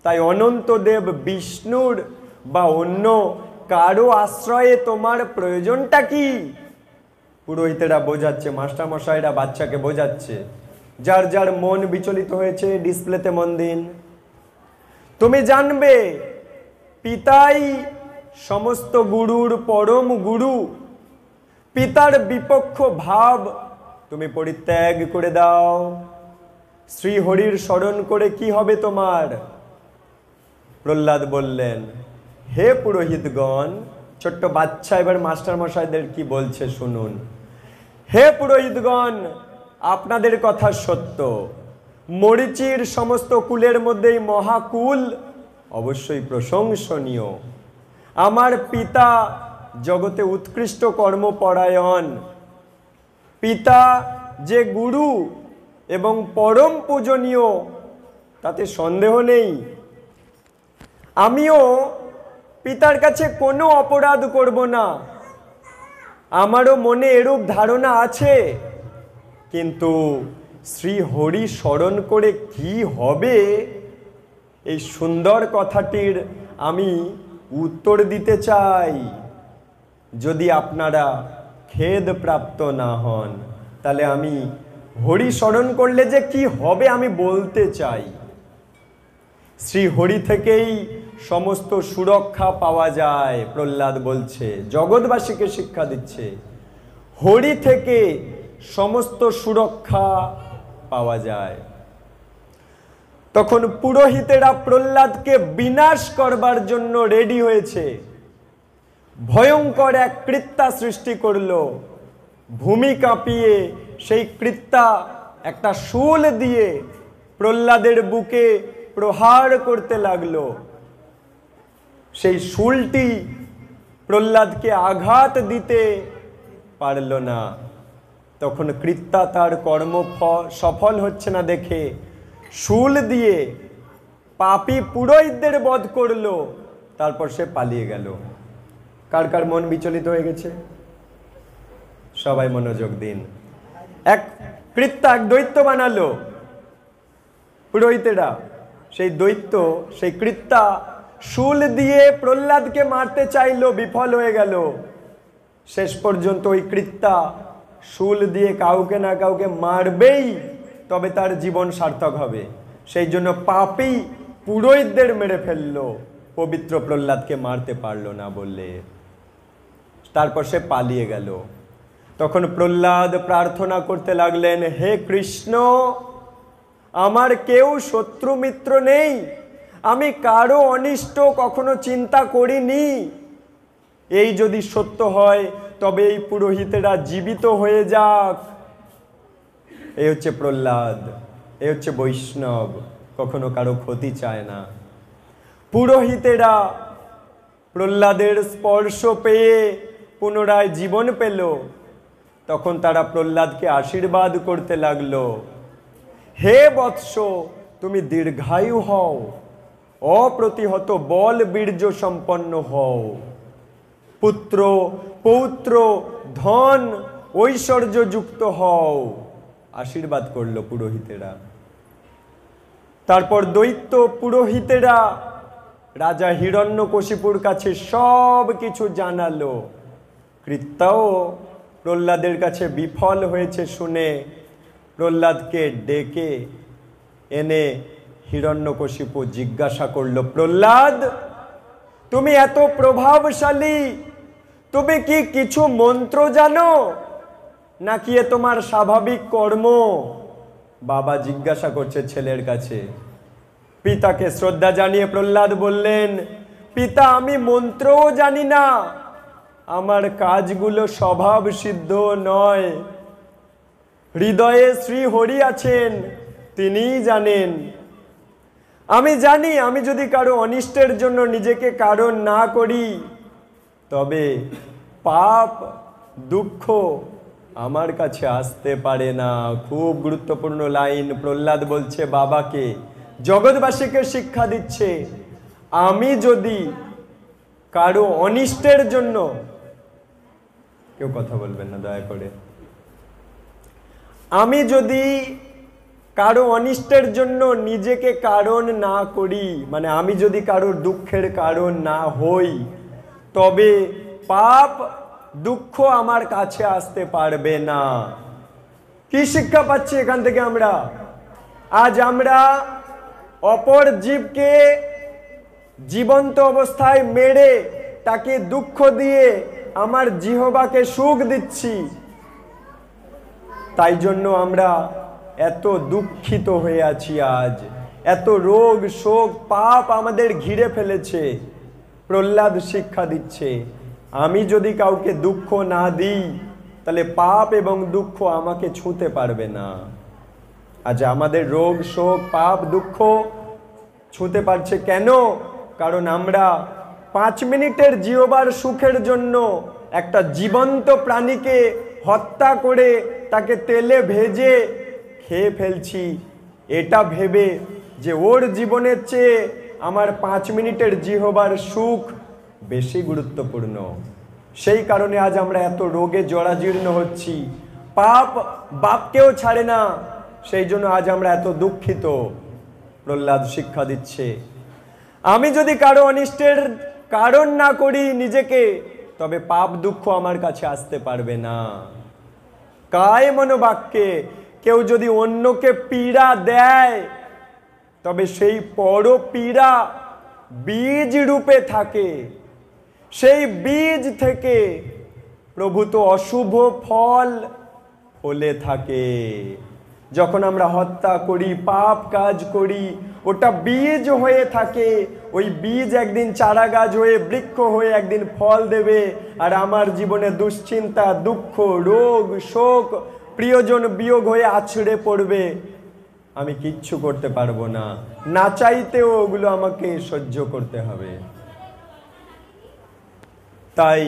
তাই অনন্তদেব বিষ্ণুর বা অন্য কারো আশ্রয়ে তোমার প্রয়োজনটা কি? পুরোহিতেরা বোঝাচ্ছে, মাস্টারমশাইরা বাচ্চাকে বোঝাচ্ছে, যার যার মন বিচলিত হয়েছে ডিসপ্লেতে মন দিন। তুমি জানবে পিতাই সমস্ত গুরুর পরম গুরু। পিতার বিপক্ষ ভাব তুমি পরিত্যাগ করে দাও। শ্রীহরির স্মরণ করে কি হবে তোমার? প্রহ্লাদ বললেন, হে পুরোহিতগণ, ছোট্ট বাচ্চা এবার মাস্টার মশাইদের কি বলছে শুনুন। হে পুরোহিতগণ, আপনাদের কথা সত্য, মরীচির সমস্ত কুলের মধ্যেই মহাকুল অবশ্যই প্রশংসনীয়। আমার পিতা জগতে উৎকৃষ্ট কর্মপরায়ণ, পিতা যে গুরু এবং পরম পূজনীয় তাতে সন্দেহ নেই। আমিও পিতার কাছে কোনো অপরাধ করব না, আমারও মনে এরূপ ধারণা আছে। কিন্তু শ্রী হরি স্মরণ করে কি হবে, এই সুন্দর কথাটির আমি উত্তর দিতে চাই। যদি আপনারা খেদ প্রাপ্ত না হন, তাহলে আমি হরি স্মরণ করলে যে কি হবে আমি বলতে চাই। শ্রী হরি থেকেই সমস্ত সুরক্ষা পাওয়া যায়, প্রহ্লাদ বলছে, জগৎবাসীকে শিক্ষা দিচ্ছে। হরি থেকে সমস্ত সুরক্ষা পাওয়া যায়। তখন পুরোহিতেরা প্রহ্লাদকে বিনাশ করবার জন্য রেডি হয়েছে। ভয়ঙ্কর এক কৃত্যা সৃষ্টি করলো, ভূমি কাঁপিয়ে সেই কৃত্যা একটা শূল দিয়ে প্রহ্লাদের বুকে প্রহার করতে লাগলো। সেই শূলটি প্রহ্লাদকে আঘাত দিতে পারল না। তখন কৃত্যা তার কর্ম সফল হচ্ছে না দেখে শূল দিয়ে পাপী পুরোহিতদের বধ করলো, তারপর সে পালিয়ে গেল। কার কার মন বিচলিত হয়ে গেছে? সবাই মনোযোগ দিন। এক কৃত্যা, এক দৈত্য বানালো পুরোহিতেরা। সেই দৈত্য, সেই কৃত্যা শূল দিয়ে প্রহ্লাদকে মারতে চাইলো, বিফল হয়ে গেল। শেষ পর্যন্ত ওই কৃত্যা শূল দিয়ে কাউকে না কাউকে মারবেই, তবে তার জীবন সার্থক হবে। সেই জন্য পাপী পুরোহিতদের মেরে ফেললো, পবিত্র প্রহ্লাদকে মারতে পারলো না বললে। তারপর সে পালিয়ে গেল। তখন প্রহ্লাদ প্রার্থনা করতে লাগলেন, হে কৃষ্ণ, আমার কেউ শত্রু মিত্র নেই, আমি কারো অনিষ্ট কখনো চিন্তা করিনি। এই যদি সত্য হয় তবে এই পুরোহিতেরা জীবিত হয়ে যাক। এই হচ্ছে প্রহ্লাদ, এই হচ্ছে বৈষ্ণব, কখনো কারো ক্ষতি চায় না। পুরোহিতেরা প্রহ্লাদের স্পর্শ পেয়ে পুনরায় জীবন পেল। তখন তারা প্রহ্লাদকে আশীর্বাদ করতে লাগলো, হে বৎস, তুমি দীর্ঘায়ু হও, অপ্রতিহত বল বীর্য সম্পন্ন হও, পুত্র পৌত্র ধন ঐশ্বর্য যুক্ত হও। আশীর্বাদ করলো পুরোহিতেরা। তারপর দৈত্য পুরোহিতেরা রাজা হিরণ্যকশিপুর কাছে সব কিছু জানালো। কৃত্যাও প্রহ্লাদের কাছে বিফল হয়েছে শুনে প্রহ্লাদকে ডেকে এনে হিরণ্যকশিপু জিজ্ঞাসা করলো, প্রহ্লাদ, তুমি এত প্রভাবশালী, তুমি কি কিছু মন্ত্র জানো, নাকি এ তোমার স্বাভাবিক কর্ম? বাবা জিজ্ঞাসা করছে ছেলের কাছে। পিতাকে শ্রদ্ধা জানিয়ে প্রহ্লাদ বললেন, পিতা, আমি মন্ত্রও জানি না, আমার কাজগুলো স্বভাব সিদ্ধ নয়। হৃদয়ে শ্রী হরি আছেন, তিনিই জানেন। আমি জানি আমি যদি কারো অনিষ্টের জন্য নিজেকে কারণ না করি, তবে পাপ দুঃখ আমার কাছে আসতে পারে না। খুব গুরুত্বপূর্ণ লাইন প্রহ্লাদ বলছে বাবাকে, জগৎবাসীকে শিক্ষা দিচ্ছে। আমি যদি কারো অনিষ্টের জন্য, কেউ কথা বলবেন না দয়া করে, আমি যদি কারো অনিষ্টের জন্য নিজেকে কারণ না করি, মানে আমি যদি কারোর দুঃখের কারণ না হই, তবে পাপ দুঃখ আমার কাছে আসতে পারবে না। কি শিক্ষা পাচ্ছি এখান থেকে আমরা? আজ আমরা অপর জীবকে জীবন্ত অবস্থায় মেরে তাকে দুঃখ দিয়ে আমার জিহ্বাকে সুখ দিচ্ছি। তাই জন্য আমরা এত দুঃখিত হয়ে আছি আজ। এত রোগ শোক পাপ আমাদের ঘিরে ফেলেছে। প্রহ্লাদ শিক্ষা দিচ্ছে, আমি যদি কাউকে দুঃখ না দিই তাহলে পাপ এবং দুঃখ আমাকে ছুঁতে পারবে না। আজ আমাদের রোগ শোক পাপ দুঃখ ছুঁতে পারছে কেন? কারণ আমরা 5 মিনিটের জিওবার সুখের জন্য একটা জীবন্ত প্রাণীকে হত্যা করে তাকে তেলে ভেজে খেয়ে ফেলছি, এটা ভেবে যে ওর জীবনের চেয়ে আমার 5 মিনিটের জিহবার সুখ বেশি গুরুত্বপূর্ণ। সেই কারণে আজ আমরা এত রোগে জরাজীর্ণ হচ্ছি। পাপ বাপকেও ছাড়ে না, সেই জন্য আজ আমরা এত দুঃখিত। প্রহ্লাদ শিক্ষা দিচ্ছে, আমি যদি কারো অনিষ্টের কারণ না করি নিজেকে, তবে পাপ দুঃখ আমার কাছে আসতে পারবে না। কায় মনোবাক্যে কেউ যদি অন্যকে পীড়া দেয়, তবে সেই পর পীড়া বীজ রূপে থাকে। সেই বীজ থেকে প্রভূত অশুভ ফল ফলে থাকে। যখন আমরা হত্যা করি, পাপ কাজ করি, ওটা বীজ হয়ে থাকে। ওই বীজ একদিন চারা গাছ হয়ে বৃক্ষ হয়ে একদিন ফল দেবে। আর আমার জীবনে দুশ্চিন্তা, দুঃখ, রোগ শোক, প্রিয়জন বিয়োগ হয়ে আছড়ে পড়বে। আমি কিচ্ছু করতে পারবো না, না চাইতেও ওগুলো আমাকে সহ্য করতে হবে। তাই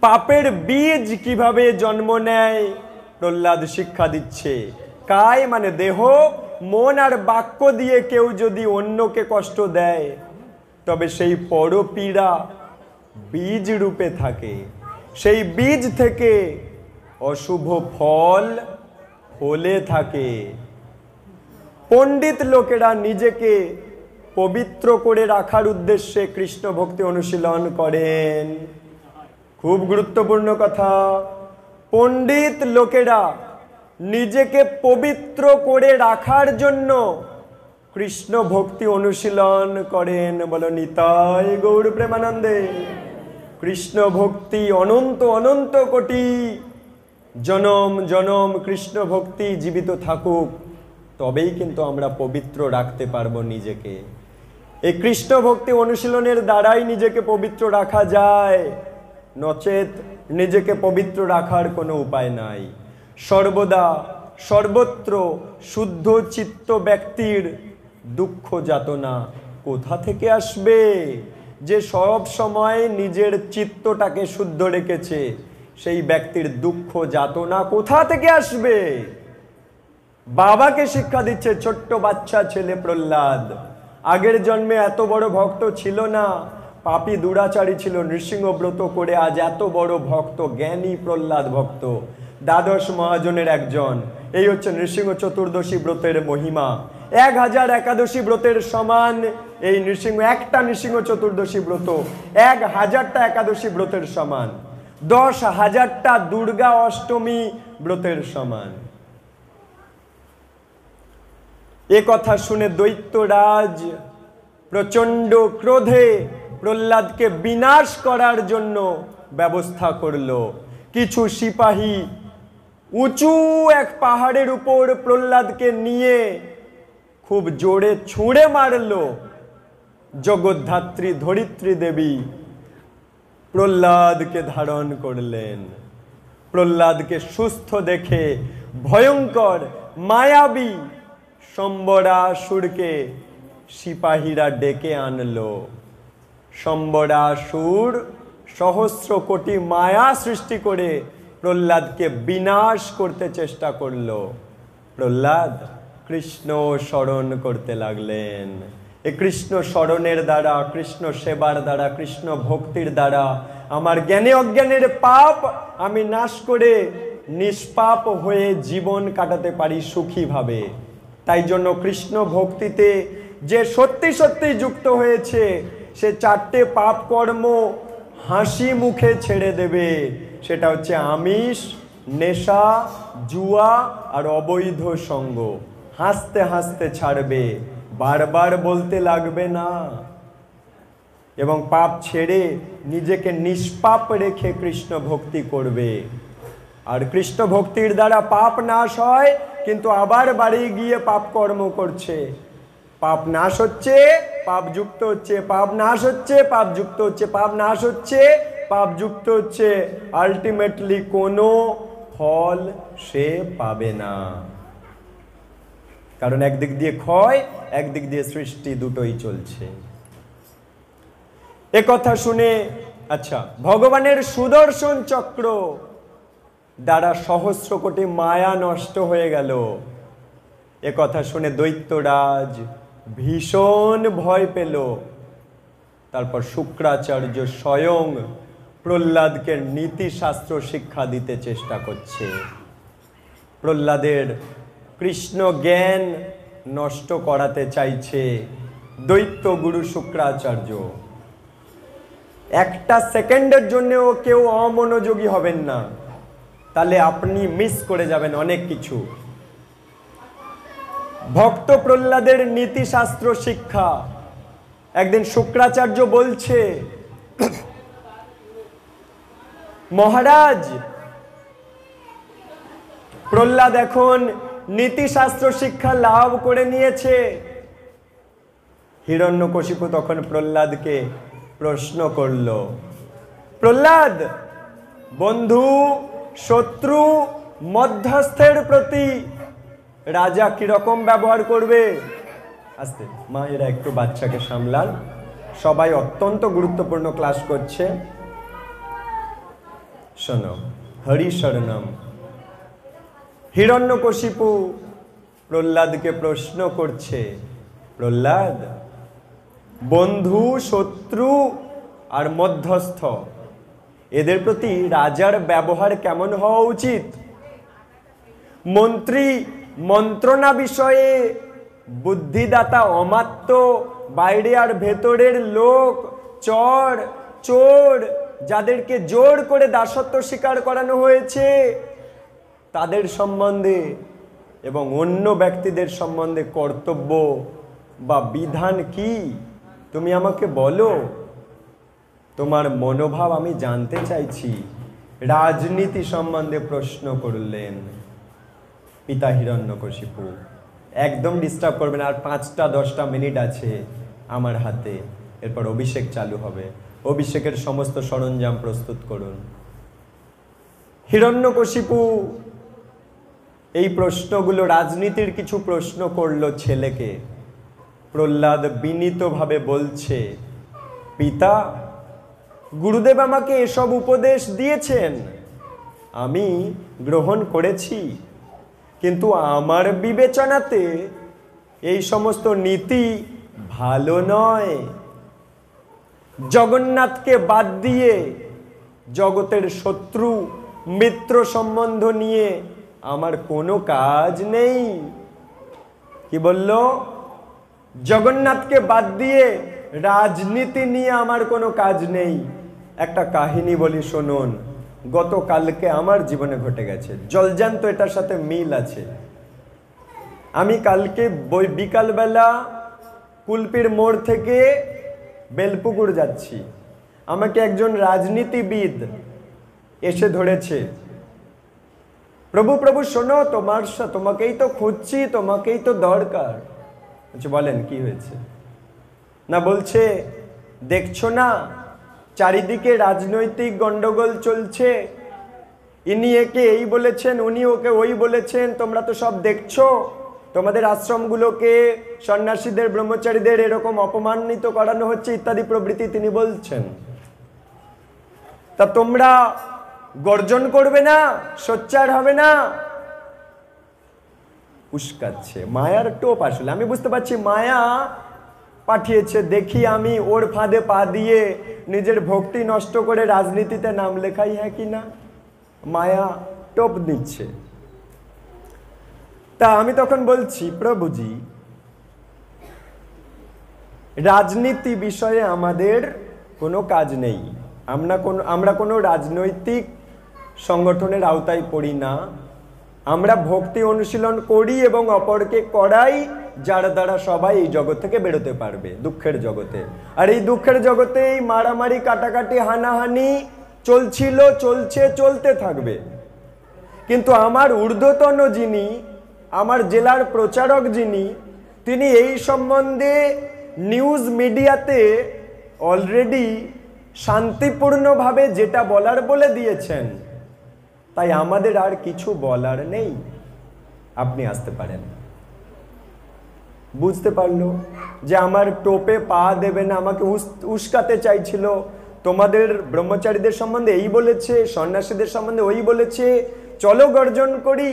পাপের বীজ কিভাবে জন্ম নেয় প্রহ্লাদ শিক্ষা দিচ্ছে। কায় মানে দেহ, মন আর বাক্য দিয়ে কেউ যদি অন্যকে কষ্ট দেয়, তবে সেই পরপীড়া বীজ রূপে থাকে। সেই বীজ থেকে অশুভ ফল ফলে থাকে। পণ্ডিত লোকেরা নিজেকে পবিত্র করে রাখার উদ্দেশ্যে কৃষ্ণ ভক্তি অনুশীলন করেন। খুব গুরুত্বপূর্ণ কথা। পণ্ডিত লোকেরা নিজেকে পবিত্র করে রাখার জন্য কৃষ্ণ ভক্তি অনুশীলন করেন। বলো নিতাই গৌর প্রেমানন্দে। কৃষ্ণ ভক্তি অনন্ত অনন্ত কোটি জনম জনম কৃষ্ণ ভক্তি জীবিত থাকুক, তবেই কিন্তু আমরা পবিত্র রাখতে পারবো নিজেকে। এই কৃষ্ণ ভক্তি অনুশীলনের দ্বারাই নিজেকে পবিত্র রাখা যায়, নচেত নিজেকে পবিত্র রাখার কোনো উপায় নাই। সর্বদা সর্বত্র শুদ্ধ চিত্ত ব্যক্তির দুঃখ যাতনা কোথা থেকে আসবে? যে সব সময় নিজের চিত্তটাকে শুদ্ধ রেখেছে, সেই ব্যক্তির দুঃখ যাতনা কোথা থেকে আসবে? বাবাকে শিক্ষা দিচ্ছে ছোট্ট বাচ্চা ছেলে প্রহ্লাদ। আগের জন্মে এত বড় ভক্ত ছিল না, পাপী দুরাচারী ছিল, নৃসিংহব্রত করে আজ এত বড় ভক্ত, জ্ঞানী প্রহ্লাদ ভক্ত, দ্বাদশ মহাজনের একজন। এই হচ্ছে নৃসিংহ চতুর্দশী ব্রতের মহিমা। 1000 একাদশী ব্রতের সমান এই একটা নৃসিংহ চতুর্দশী ব্রত 1000টা একাদশী ব্রতের সমান, 10,000টা দুর্গা অষ্টমী ব্রতের সমান। এ কথা শুনে দৈত্যরাজ প্রচন্ড ক্রোধে প্রহ্লাদকে বিনাশ করার জন্য ব্যবস্থা করল। কিছু সিপাহী উঁচু এক পাহাড়ের উপর প্রহ্লাদকে নিয়ে খুব জোরে ছুঁড়ে মারল। জগদ্ধাত্রী ধরিত্রী দেবী প্রহ্লাদকে ধারণ করলেন। প্রহ্লাদকে সুস্থ দেখে ভয়ঙ্কর মায়াবী শম্বরাসুরকে সিপাহীরা ডেকে আনলো। শম্বরাসুর সহস্র কোটি মায়া সৃষ্টি করে প্রহ্লাদকে বিনাশ করতে চেষ্টা করলো। প্রহ্লাদ কৃষ্ণ স্মরণ করতে লাগলেন। এই কৃষ্ণ স্মরণের দ্বারা, কৃষ্ণ সেবার দ্বারা, কৃষ্ণ ভক্তির দ্বারা আমার জ্ঞানে অজ্ঞানের পাপ আমি নাশ করে নিষ্পাপ হয়ে জীবন কাটাতে পারি সুখীভাবে। তাই জন্য কৃষ্ণ ভক্তিতে যে সত্যি সত্যি যুক্ত হয়েছে, সে 4টে পাপ কর্ম হাসি মুখে ছেড়ে দেবে। সেটা হচ্ছে আমিষ, নেশা, জুয়া আর অবৈধ সঙ্গ। হাসতে হাসতে ছাড়বে, বারবার বলতে লাগবে না, এবং পাপ ছেড়ে নিজেকে নিষ্পাপ রেখে কৃষ্ণ ভক্তি করবে। আর কৃষ্ণ ভক্তির দ্বারা পাপ নাশ হয়, কিন্তু আবার বাড়ি গিয়ে পাপ কর্ম করছে। পাপ নাশ হচ্ছে, পাপ যুক্ত হচ্ছে, পাপ নাশ হচ্ছে, পাপ যুক্ত হচ্ছে, পাপ নাশ হচ্ছে, পাপ যুক্ত হচ্ছে, আলটিমেটলি কোনো ফল সে পাবে না। কারণ একদিক দিয়ে ক্ষয়, একদিক দিয়ে সৃষ্টি, দুটোই চলছে। এ কথা শুনে, আচ্ছা, ভগবানের সুদর্শন চক্র দ্বারা সহস্র কোটি মায়া নষ্ট হয়ে গেল। এ কথা শুনে দৈত্যরাজ ভীষণ ভয় পেল। তারপর শুক্রাচার্য স্বয়ং প্রহ্লাদকে নীতিশাস্ত্র শিক্ষা দিতে চেষ্টা করছে। প্রহ্লাদের কৃষ্ণ জ্ঞান নষ্ট করাতে চাইছে দৈত্য গুরু শুক্রাচার্য। একটা সেকেন্ডের জন্যও কেউ অমনোযোগী হবেন না, তাহলে আপনি মিস করে যাবেন অনেক কিছু। ভক্ত প্রহ্লাদের নীতিশাস্ত্র শিক্ষা। একদিন শুক্রাচার্য বলছে, মহারাজ, প্রহ্লাদ এখন নীতিশাস্ত্র শিক্ষা লাভ করে নিয়েছে। হিরণ্যকশিপু তখন প্রহ্লাদকে প্রশ্ন করল, প্রহ্লাদ, বন্ধু, শত্রু, মধ্যস্থের প্রতি রাজা কিরকম ব্যবহার করবে? আস্তে মায়েরা একটু বাচ্চাকে সামলান, সবাই অত্যন্ত গুরুত্বপূর্ণ ক্লাস করছে। শোনো, হরি শরণম। হিরণ্যকশিপু প্রহ্লাদকে প্রশ্ন করছে, প্রহ্লাদ, বন্ধু, শত্রু আর মধ্যস্থ এদের প্রতি রাজার ব্যবহার কেমন হওয়া উচিত? মন্ত্রী মন্ত্রণা বিষয়ে বুদ্ধিদাতা অমাত্য, বাইরে আর ভেতরের লোক, চর চোর, যাদেরকে জোর করে দাসত্ব স্বীকার করানো হয়েছে, তাদের সম্বন্ধে এবং অন্য ব্যক্তিদের সম্বন্ধে কর্তব্য বা বিধান কি তুমি আমাকে বলো। তোমার মনোভাব আমি জানতে চাইছি। রাজনীতি সম্বন্ধে প্রশ্ন করলেন পিতা হিরণ্যকশিপু। একদম ডিস্টার্ব করবেন, আর 5-10 মিনিট আছে আমার হাতে, এরপর অভিষেক চালু হবে। অভিষেকের সমস্ত সরঞ্জাম প্রস্তুত করুন। হিরণ্যকশিপু এই প্রশ্নগুলো, রাজনীতির কিছু প্রশ্ন করল ছেলেকে। প্রহ্লাদ বিনীতভাবে বলছে, পিতা, গুরুদেব আমাকে এসব উপদেশ দিয়েছেন, আমি গ্রহণ করেছি, কিন্তু আমার বিবেচনাতে এই সমস্ত নীতি ভালো নয়। জগন্নাথকে বাদ দিয়ে জগতের শত্রু মিত্র সম্বন্ধ নিয়ে আমার কোনো কাজ নেই। কি বলল? জগন্নাথকে বাদ দিয়ে রাজনীতি নিয়ে আমার কোনো কাজ নেই। একটা কাহিনী বলি, শুনুন। গতকালকে আমার জীবনে ঘটে গেছে, জলজান্ত এটার সাথে মিল আছে। আমি কালকে বিকালবেলা কুলপির মোড় থেকে বেলপুকুর যাচ্ছি। আমাকে একজন রাজনীতিবিদ এসে ধরেছে, প্রভু প্রভু শোনো, তোমাকেই তো খুঁজছি, তোমাকেই তো দরকার। বলেন কি হয়েছে? না, বলছে দেখছো না চারিদিকে রাজনৈতিক গন্ডগোল চলছে, ইনি একে এই বলেছেন, উনি ওকে ওই বলেছেন, তোমরা তো সব দেখছো। তোমাদের আশ্রমগুলোকে, সন্ন্যাসীদের, ব্রহ্মচারীদের এরকম অপমানিত করানো হচ্ছে ইত্যাদি প্রভৃতি তিনি বলছেন। তা তোমরা গর্জন করবে না, সোচ্চার হবে না? উস্কাচ্ছে, মায়ার টোপ। আসলে আমি বুঝতে পারছি মায়া পাঠিয়েছে, দেখি আমি ওর ফাঁদে পা দিয়ে নিজের ভক্তি নষ্ট করে রাজনীতিতে নাম লেখাই, হ্যাঁ কি না? মায়া টোপ দিচ্ছে। তা আমি তখন বলছি, প্রভুজি, রাজনীতি বিষয়ে আমাদের কোনো কাজ নেই। আমরা কোনো রাজনৈতিক সংগঠনের আওতায় পড়ি না। আমরা ভক্তি অনুশীলন করি এবং অপরকে করাই, যার দ্বারা সবাই এই জগৎ থেকে বেরোতে পারবে, দুঃখের জগতে। আর এই দুঃখের জগতে এই মারামারি, কাটাকাটি, হানাহানি চলছিল, চলছে, চলতে থাকবে। কিন্তু আমার ঊর্ধ্বতন যিনি, আমার জেলার প্রচারক যিনি, তিনি এই সম্বন্ধে নিউজ মিডিয়াতে অলরেডি শান্তিপূর্ণভাবে যেটা বলার বলে দিয়েছেন। তাই আমাদের আর কিছু বলার নেই, আপনি আসতে পারেন। বুঝতে পারলো যে আমার টোপে পা দেবে না, আমাকে উস্কাতে চাইছিল। তোমাদের ব্রহ্মচারীদের সম্বন্ধে এই বলেছে, সন্ন্যাসীদের সম্বন্ধে ওই বলেছে, চলো গর্জন করি।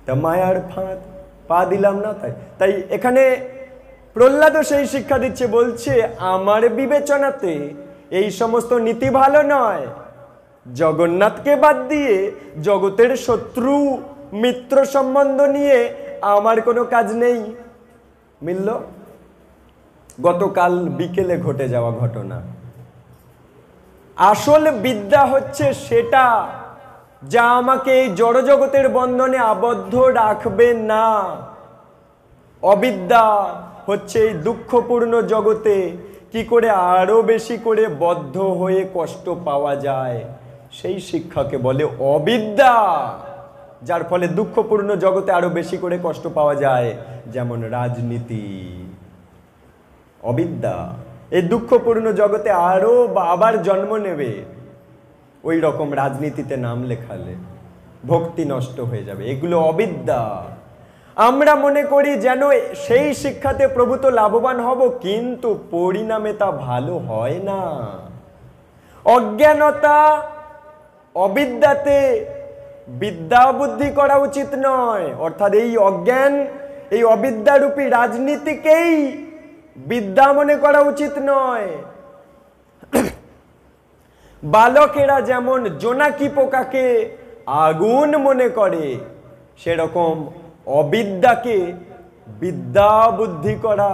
তা মায়ার ফাঁদ, পা দিলাম না। তাই এখানে প্রহ্লাদও সেই শিক্ষা দিচ্ছে, বলছে আমার বিবেচনাতে এই সমস্ত নীতি ভালো নয়। জগন্নাথকে বাদ দিয়ে জগতের শত্রু মিত্র সম্বন্ধ নিয়ে আমার কোনো কাজ নেই। মিলল? গতকাল বিকেলে ঘটে যাওয়া ঘটনা। আসল বিদ্যা হচ্ছে সেটা যা আমাকে এই জড়জগতের বন্ধনে আবদ্ধ রাখবে না। অবিদ্যা হচ্ছে এই দুঃখপূর্ণ জগতে কি করে আরো বেশি করে বদ্ধ হয়ে কষ্ট পাওয়া যায়, সেই শিক্ষাকে বলে অবিদ্যা। যার ফলে দুঃখপূর্ণ জগতে আরো বেশি করে কষ্ট পাওয়া যায়, যেমন রাজনীতি। অবিদ্যা এই দুঃখপূর্ণ জগতে আরো আবার জন্ম নেবে। ওই রকম রাজনীতিতে নাম লেখালে ভক্তি নষ্ট হয়ে যাবে। এগুলো অবিদ্যা। আমরা মনে করি যেন সেই শিক্ষাতে প্রভূত লাভবান হব, কিন্তু পরিণামে তা ভালো হয় না। অজ্ঞানতা, অবিদ্যাতে বিদ্যা বুদ্ধি করা উচিত নয়। অর্থাৎ এই অজ্ঞান, এই অবিদ্যারূপী রাজনীতিকেই বিদ্যা মনে করা উচিত নয়। বালকেরা যেমন জোনাকি পোকাকে আগুন মনে করে, সেরকম অবিদ্যাকে বিদ্যা বুদ্ধি করা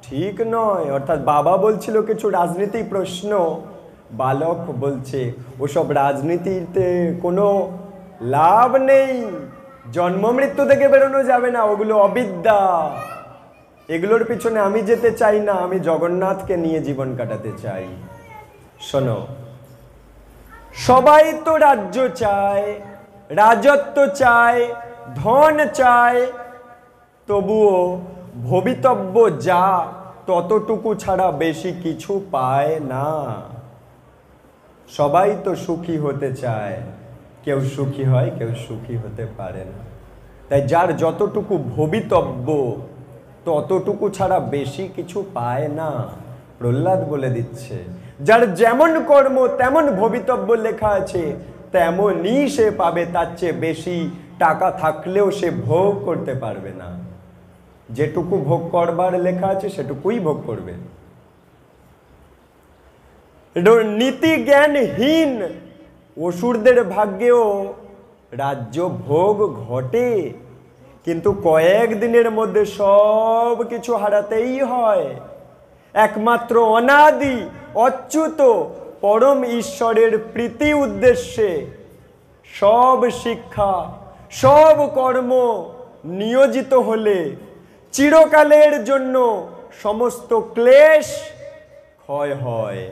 ঠিক নয়। অর্থাৎ বাবা বলছিল কিছু রাজনীতি প্রশ্ন, বালক বলছে ওসব রাজনীতিতে কোনো লাভ নেই, জন্ম মৃত্যু থেকে বেরোনো যাবে না, ওগুলো অবিদ্যা। এগুলোর পিছনে আমি যেতে চাই না, আমি জগন্নাথকে নিয়ে জীবন কাটাতে চাই। শোনো, সবাই তো রাজ্য চায়, রাজত্ব চায়, ধন চায়, তবুও ভবিতব্য যা ততটুকু ছাড়া বেশি কিছু পায় না। সবাই তো সুখী হতে চায়, কেউ সুখী হয়, কেউ সুখী হতে পারে না। তাই যার যতটুকু ভবিতব্য ততটুকু ছাড়া বেশি কিছু পায় না। প্রহ্লাদ বলে দিচ্ছে, যার যেমন কর্ম তেমন ভবিতব্য লেখা আছে, তেমনই সে পাবে। তার চেয়ে বেশি টাকা থাকলেও সে ভোগ করতে পারবে না। যেটুকু ভোগ করবার লেখা আছে সেটুকুই ভোগ করবে। নীতি জ্ঞানহীন অসুরদের ভাগ্যেও রাজ্য ভোগ ঘটে, কিন্তু কয়েকদিনের মধ্যে সব কিছু হারাতেই হয়। একমাত্র অনাদি অচ্যুত পরম ঈশ্বরের প্রীতি উদ্দেশ্যে সব শিক্ষা, সব কর্ম নিয়োজিত হলে চিরকালের জন্য সমস্ত ক্লেশ ক্ষয় হয়।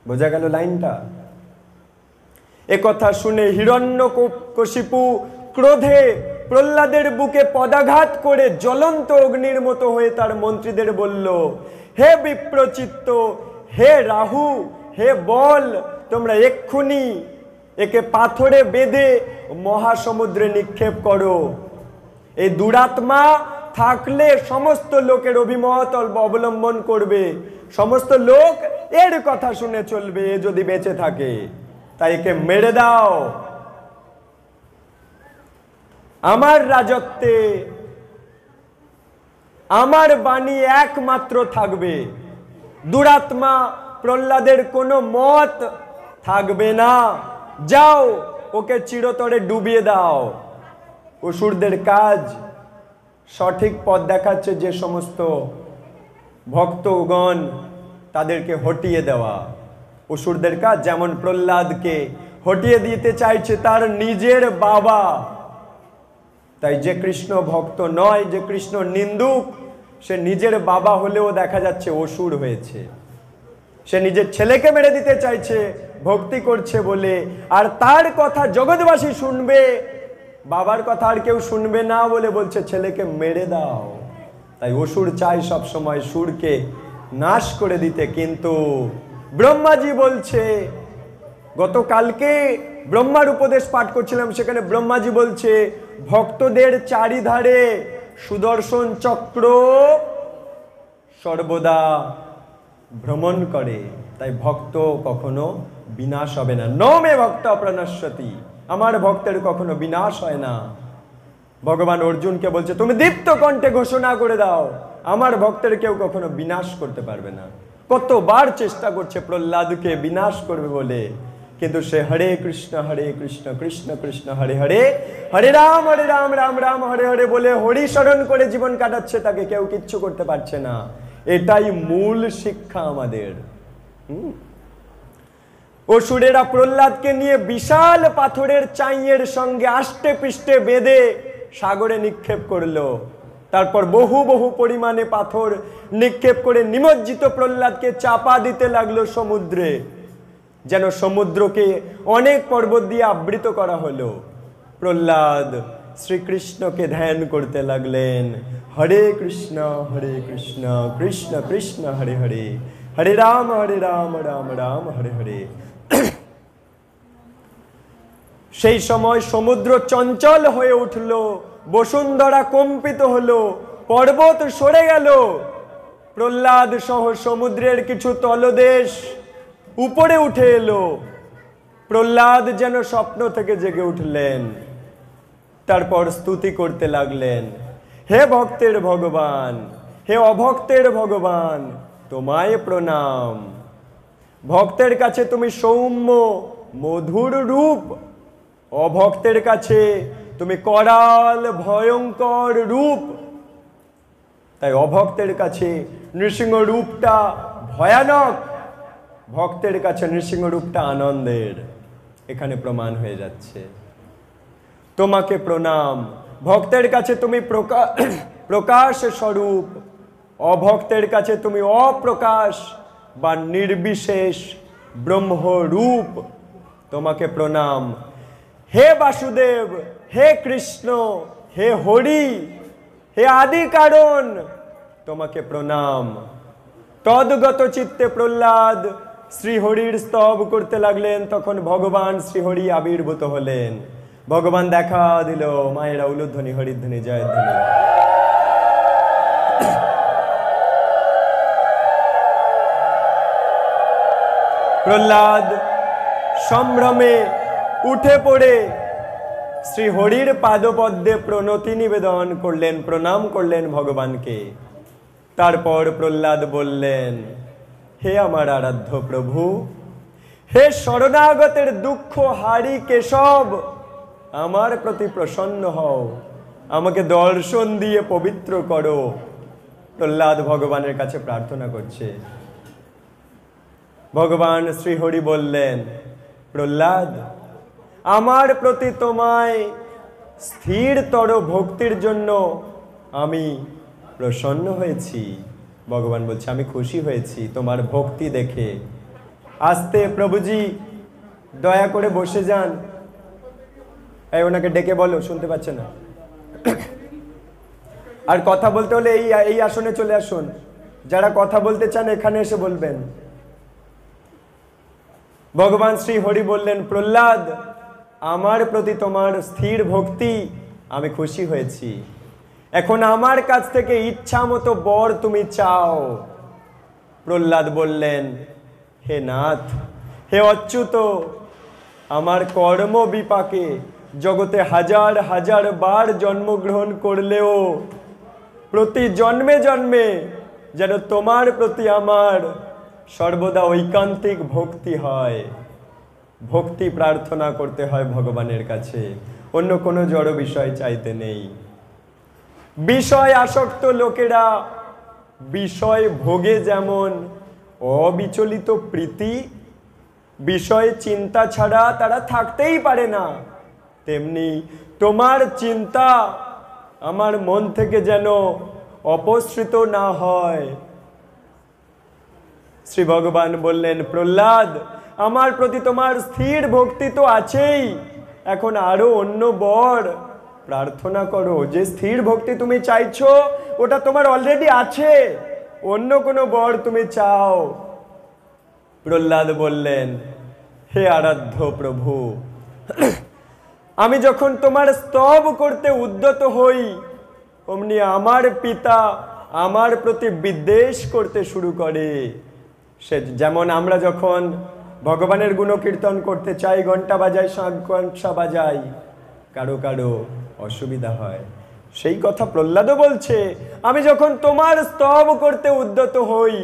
বোঝা গেল লাইনটা? একথা শুনে হিরণ্যকশিপু ক্রোধে প্রহ্লাদের বুকে পদাঘাত করে জ্বলন্ত অগ্নির মতো হয়ে তার মন্ত্রীদের বলল, হে বিপ্রচিত্ত, হে রাহু, হে বল, তোমরা এক্ষুনি একে পাথরে বেঁধে মহাসমুদ্রে নিক্ষেপ করো। এই দুরাত্মা থাকলে সমস্ত লোকের অভিমত অবলম্বন করবে, সমস্ত লোক এর কথা শুনে চলবে যদি বেঁচে থাকে। তাই একে মেরে দাও। আমার রাজত্বে আমার বাণী একমাত্র থাকবে, দুরাত্মা প্রহ্লাদের কোনো মত থাকবে না। যাও, ওকে চিরতরে ডুবিয়ে দাও। অসুরদের কাজ সঠিক পথ দেখাচ্ছে যে সমস্ত ভক্তগণ, তাদেরকে হটিয়ে দেওয়া। অসুরদের কাজ যেমন প্রহ্লাদকে হটিয়ে দিতে চাইছে তার নিজের বাবা। তাই যে কৃষ্ণ ভক্ত নয়, যে কৃষ্ণ নিন্দুক, সে নিজের বাবা হলেও দেখা যাচ্ছে অসুর হয়েছে। সে নিজের ছেলেকে মেরে দিতে চাইছে ভক্তি করছে বলে, আর তার কথা জগৎবাসী শুনবে, বাবার কথা আর কেউ শুনবে না বলে বলছে ছেলেকে মেরে দাও। তাই অসুর চাই সব সময় সুরকে নাশ করে দিতে। কিন্তু ব্রহ্মাজি বলছে, গতকালকে ব্রহ্মার উপদেশ পাঠ করছিলাম, সেখানে ব্রহ্মাজি বলছে ভক্তদের চারিধারে সুদর্শন চক্র সর্বদা ভ্রমণ করে, তাই ভক্ত কখনো বিনাশ হবে না। নমে ভক্ত প্রণশ্যতি, আমার ভক্তের কখনো বিনাশ হয় না। ভগবান অর্জুনকে বলছে তুমি দীপ্ত কণ্ঠে ঘোষণা করে দাও, আমার ভক্তের কেউ কখনো বিনাশ করতে পারবে না। কতবার চেষ্টা করছে প্রহ্লাদকে বিনাশ করবে বলে, কিন্তু সে হরে কৃষ্ণ কৃষ্ণ কৃষ্ণ হরে হরে, হরে রাম রাম রাম হরে হরে বলে হরি স্মরণ করে জীবন কাটাচ্ছে, তাকে কেউ কিচ্ছু করতে পারছে না। এটাই মূল শিক্ষা আমাদের। অসুরেরা প্রহ্লাদকে নিয়ে বিশাল পাথরের চাইয়ের সঙ্গে আষ্টে পৃষ্ঠে বেঁধে সাগরে নিক্ষেপ করলো। তারপর বহু বহু পরিমাণে পাথর নিক্ষেপ করে নিমজ্জিত প্রহ্লাদকে চাপা দিতে লাগলো সমুদ্রে, যেন সমুদ্রকে অনেক পর্বত দিয়ে আবৃত করা হলো। প্রহ্লাদ শ্রীকৃষ্ণকে ধ্যান করতে লাগলেন, হরে কৃষ্ণ কৃষ্ণ কৃষ্ণ হরে হরে, হরে রাম রাম রাম হরে হরে। সেই সময় সমুদ্র চঞ্চল হয়ে উঠল, বসুন্ধরা কম্পিত হলো, পর্বত সরে গেল। প্রহ্লাদ সহ সমুদ্রের কিছু তলদেশ উপরে উঠে এলো। প্রহ্লাদ যেন স্বপ্ন থেকে জেগে উঠলেন। তারপর স্তুতি করতে লাগলেন, হে ভক্তের ভগবান, হে অভক্তের ভগবান, তোমায় প্রণাম। ভক্তের কাছে তুমি সৌম্য মধুর রূপ, অভক্তের কাছে তুমি করাল ভয়ঙ্কর রূপ। তাই অভক্তের কাছে নৃসিংহ রূপটা ভয়ানক, ভক্তের কাছে নৃসিংহ রূপটা আনন্দের। এখানে প্রমাণ হয়ে যাচ্ছে। তোমাকে প্রণাম। ভক্তের কাছে তুমি প্রকাশ স্বরূপ, অভক্তের কাছে তুমি অপ্রকাশ বা নির্বিশেষ ব্রহ্মরূপ। তোমাকে প্রণাম। হে বাসুদেব, হে কৃষ্ণ, হে হরি, হে আদি কারণ, তোমাকে প্রণাম। তদ্গত চিত্তে প্রহ্লাদ শ্রীহরির স্তব করতে লাগলেন। তখন ভগবান শ্রীহরি আবির্ভূত হলেন। ভগবান দেখা দিল, মায়েরা উলুধ্বনি হরিধ্বনি জয়ধ্বনি। প্রহ্লাদ সম্ভ্রমে উঠে পড়ে শ্রীহরির পাদপদ্মে প্রণতি নিবেদন করলেন, প্রণাম করলেন ভগবানকে। তারপর প্রহ্লাদ বললেন, হে আমার আরাধ্য প্রভু, হে শরণাগতের দুঃখ হারি কেশব, আমার প্রতি প্রসন্ন হও, আমাকে দর্শন দিয়ে পবিত্র করো। প্রহ্লাদ ভগবানের কাছে প্রার্থনা করছে। ভগবান শ্রীহরি বললেন, প্রহ্লাদ, আমার প্রতি তোমায় স্থিরতর ভক্তির জন্য আমি প্রসন্ন হয়েছি। ভগবান বলছে, আমি খুশি হয়েছি তোমার ভক্তি দেখে। আস্তে প্রভুজি দয়া করে বসে যান। এই ওনাকে ডেকে বলো, শুনতে পাচ্ছে না। আর কথা বলতে হলে এই আসনে চলে আসুন। যারা কথা বলতে চান এখানে এসে বলবেন। ভগবান শ্রী হরি বললেন, প্রহ্লাদ, আমার প্রতি তোমার স্থির ভক্তি, আমি খুশি হয়েছি। এখন আমার কাছ থেকে ইচ্ছা মতো বর তুমি চাও। প্রহ্লাদ বললেন, হে নাথ, হে অচ্যুত, আমার কর্ম বিপাকে জগতে হাজার হাজার বার জন্মগ্রহণ করলেও প্রতি জন্মে জন্মে যেন তোমার প্রতি আমার সর্বদা ঐকান্তিক ভক্তি হয়। ভক্তি প্রার্থনা করতে হয় ভগবানের কাছে, অন্য কোনো জড় বিষয় চাইতে নেই। বিষয় আসক্ত লোকেরা বিষয় ভোগে যেমন অবিচলিত প্রীতি, বিষয় চিন্তা ছাড়া তারা থাকতেই পারে না, তেমনি তোমার চিন্তা আমার মন থেকে যেন অপসৃত না হয়। শ্রী ভগবান বললেন, প্রহ্লাদ, আমার প্রতি তোমার স্থির ভক্তি তো আছেই, এখন আরো অন্য বর প্রার্থনা করো। যে স্থির ভক্তি তুমি চাইছো ওটা তোমার অলরেডি আছে, অন্য কোনো বর তুমি চাও। প্রহ্লাদ বললেন, হে আরাধ্য প্রভু, আমি যখন তোমার স্তব করতে উদ্যত হই অমনি আমার পিতা আমার প্রতি বিদ্বেষ করতে শুরু করে। সে যেমন আমরা যখন ভগবানের গুণকীর্তন করতে চাই, ঘন্টা বাজাই, শাঁখ ঘণ্টা বাজাই, কারো কারো অসুবিধা হয়। সেই কথা প্রহ্লাদও বলছে, আমি যখন তোমার স্তব করতে উদ্যত হই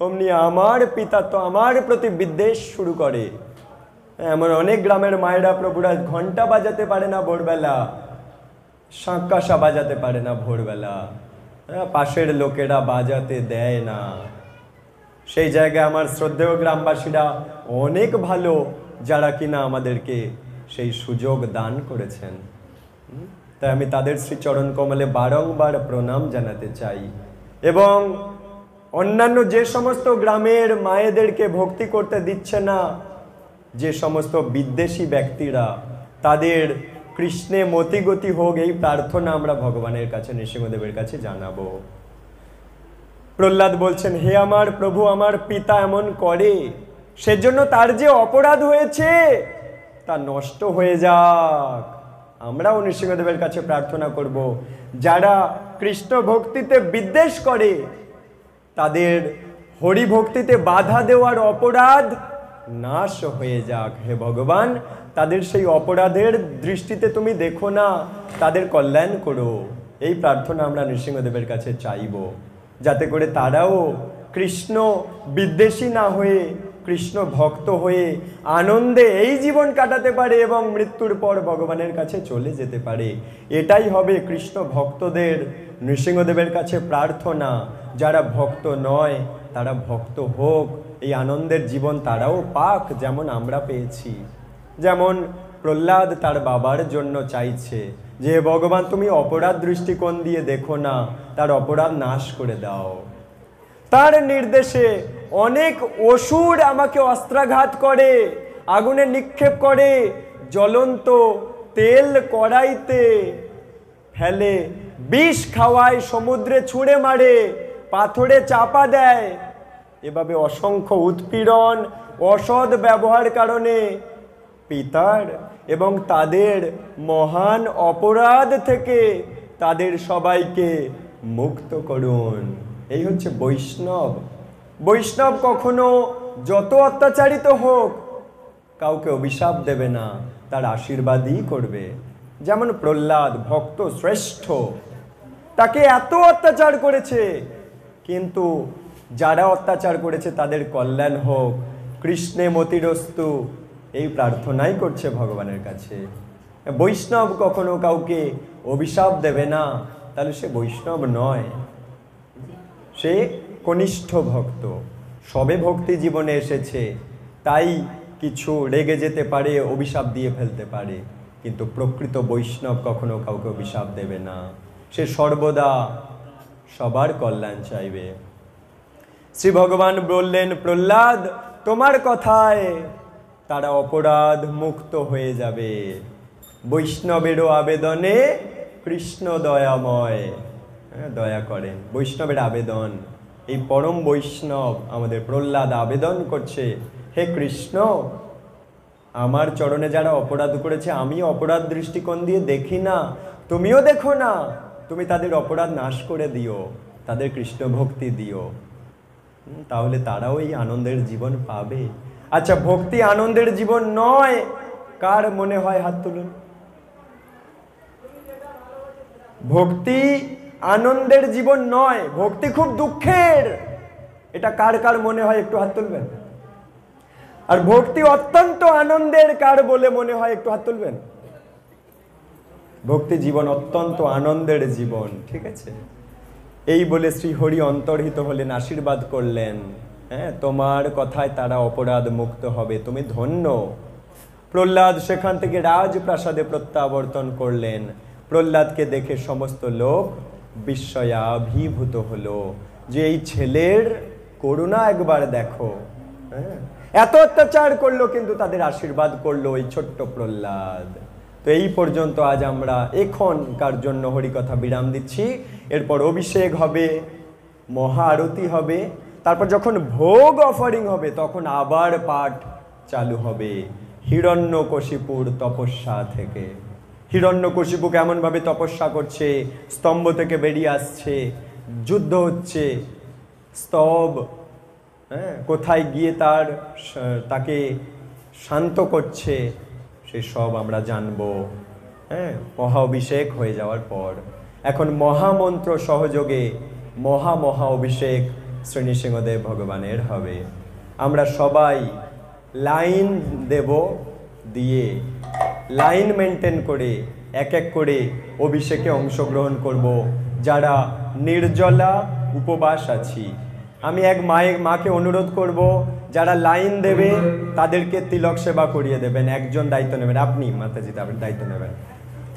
অমনি আমার পিতা তো আমার প্রতি বিদ্বেষ শুরু করে। এমন অনেক গ্রামের মায়েরা প্রভুরা ঘন্টা বাজাতে পারে না ভোরবেলা, শাঁকা বাজাতে পারে না ভোরবেলা, পাশের লোকেরা বাজাতে দেয় না। সেই জায়গায় আমার শ্রদ্ধেয় গ্রামবাসীরা অনেক ভালো, যারা কিনা আমাদেরকে সেই সুযোগ দান করেছেন। তাই আমি তাদের শ্রীচরণ কমলে বারংবার প্রণাম জানাতে চাই। এবং অন্যান্য যে সমস্ত গ্রামের মায়েদেরকে ভক্তি করতে দিচ্ছে না, যে সমস্ত বিদ্বেষী ব্যক্তিরা, তাদের কৃষ্ণে মতিগতি হোক, এই প্রার্থনা আমরা ভগবানের কাছে, নৃসিংহদেবের কাছে জানাবো। প্রহ্লাদ বলছেন, হে আমার প্রভু, আমার পিতা এমন করে, সেজন্য তার যে অপরাধ হয়েছে তা নষ্ট হয়ে যাক। আমরাও নৃসিংহদেবের কাছে প্রার্থনা করব, যারা কৃষ্ণ ভক্তিতে বিদ্বেষ করে তাদের হরি ভক্তিতে বাধা দেওয়ার অপরাধ নাশ হয়ে যাক। হে ভগবান, তাদের সেই অপরাধের দৃষ্টিতে তুমি দেখো না, তাদের কল্যাণ করো। এই প্রার্থনা আমরা নৃসিংহদেবের কাছে চাইব, যাতে করে তারাও কৃষ্ণ বিদ্বেষী না হয়ে কৃষ্ণ ভক্ত হয়ে আনন্দে এই জীবন কাটাতে পারে এবং মৃত্যুর পর ভগবানের কাছে চলে যেতে পারে। এটাই হবে কৃষ্ণ ভক্তদের নৃসিংহদেবের কাছে প্রার্থনা। যারা ভক্ত নয় তারা ভক্ত হোক, এই আনন্দের জীবন তারাও পাক, যেমন আমরা পেয়েছি। যেমন প্রহ্লাদ তার বাবার জন্য চাইছে যে ভগবান তুমি অপরাধ দৃষ্টিকোণ দিয়ে দেখো না, তার অপরাধ নাশ করে দাও। তার নির্দেশে অনেক অসুর আমাকে অস্ত্রাঘাত করে, আগুনে নিক্ষেপ করে, জ্বলন্ত তেল কড়াইতে ফেলে, বিষ খাওয়ায়, সমুদ্রে ছুঁড়ে মারে, পাথরে চাপা দেয়। এভাবে অসংখ্য উৎপীড়ন, অসৎ ব্যবহার কারণে পিতার এবং তাদের মহান অপরাধ থেকে তাদের সবাইকে মুক্ত করুন। এই হচ্ছে বৈষ্ণব। বৈষ্ণব কখনো যত অত্যাচারিত হোক কাউকে অভিশাপ দেবে না, তার আশীর্বাদই করবে। যেমন প্রহ্লাদ ভক্ত শ্রেষ্ঠ, তাকে এত অত্যাচার করেছে, কিন্তু যারা অত্যাচার করেছে তাদের কল্যাণ হোক, কৃষ্ণে মতিরস্তু, এই প্রার্থনাই করছে ভগবানের কাছে। বৈষ্ণব কখনো কাউকে অভিশাপ দেবে না, তাহলে সে বৈষ্ণব নয়, সে কনিষ্ঠ ভক্ত। সবে ভক্তি জীবনে এসেছে, তাই কিছু রেগে যেতে পারে, অভিশাপ দিয়ে ফেলতে পারে, কিন্তু প্রকৃত বৈষ্ণব কখনো কাউকে অভিশাপ দেবে না, সে সর্বদা সবার কল্যাণ চাইবে। শ্রী ভগবান বললেন, প্রহ্লাদ, তোমার কথায় তারা অপরাধ মুক্ত হয়ে যাবে। বৈষ্ণবেরও আবেদনে কৃষ্ণ দয়াময়, দয়া করেন। বৈষ্ণবের আবেদন, এই পরম বৈষ্ণব আমাদের প্রহ্লাদ আবেদন করছে, হে কৃষ্ণ, আমার চরণে যারা অপরাধ করেছে আমি অপরাধ দৃষ্টিকোণ দিয়ে দেখি না, তুমিও দেখো না, তুমি তাদের অপরাধ নাশ করে দিও, তাদের কৃষ্ণ ভক্তি দিও, তাহলে তারাও এই আনন্দের জীবন পাবে। আচ্ছা, ভক্তি আনন্দের জীবন নয়, কার মনে হয় হাত তুলুন। ভক্তি আনন্দের জীবন নয়, ভক্তি খুব দুঃখের, এটা কার কার মনে হয় একটু হাত তুলবেন। আর ভক্তি অত্যন্ত আনন্দের কার বলে মনে হয় একটু হাত তুলবেন। ভক্তি জীবন অত্যন্ত আনন্দের জীবন, ঠিক আছে। এই বলে শ্রী হরি অন্তর্হিত হলেন, আশীর্বাদ করলেন, হ্যাঁ, তোমার কথায় তারা অপরাধ মুক্ত হবে, তুমি ধন্য। প্রহ্লাদ সেখান থেকে রাজপ্রাসাদে প্রত্যাবর্তন করলেন। প্রহ্লাদকে দেখে সমস্ত লোক বিস্ময়াভিভূত হলো যে এই ছেলের করুণা একবার দেখো। হ্যাঁ, এত অত্যাচার করলো কিন্তু তাদের আশীর্বাদ করলো ওই ছোট্ট প্রহ্লাদ। তো এই পর্যন্ত আজ আমরা এখনকার জন্য হরিকথা বিরাম দিচ্ছি। এরপর অভিষেক হবে, মহা আরতি হবে, তারপর যখন ভোগ অফারিং হবে তখন আবার পাঠ চালু হবে হিরণ্যকশিপুর তপস্যা থেকে। হিরণ্যকশিপু কেমনভাবে তপস্যা করছে, স্তম্ভ থেকে বেরিয়ে আসছে, যুদ্ধ হচ্ছে, স্তব, হ্যাঁ, কোথায় গিয়ে তাকে শান্ত করছে, সে সব আমরা জানবো। হ্যাঁ, মহা অভিষেক হয়ে যাওয়ার পর এখন মহামন্ত্র সহযোগে মহা অভিষেক শ্রী নৃসিংহদেব ভগবানের হবে। আমরা সবাই লাইন দেব, দিয়ে লাইন মেনটেন করে এক এক করে অভিষেকে অংশগ্রহণ করব। যারা নির্জলা উপবাস আছি, আমি এক মাকে অনুরোধ করব, যারা লাইন দেবে তাদেরকে তিলক সেবা করিয়ে দেবেন। একজন দায়িত্ব নেবেন, আপনি মাতাজি দায়িত্ব নেবেন,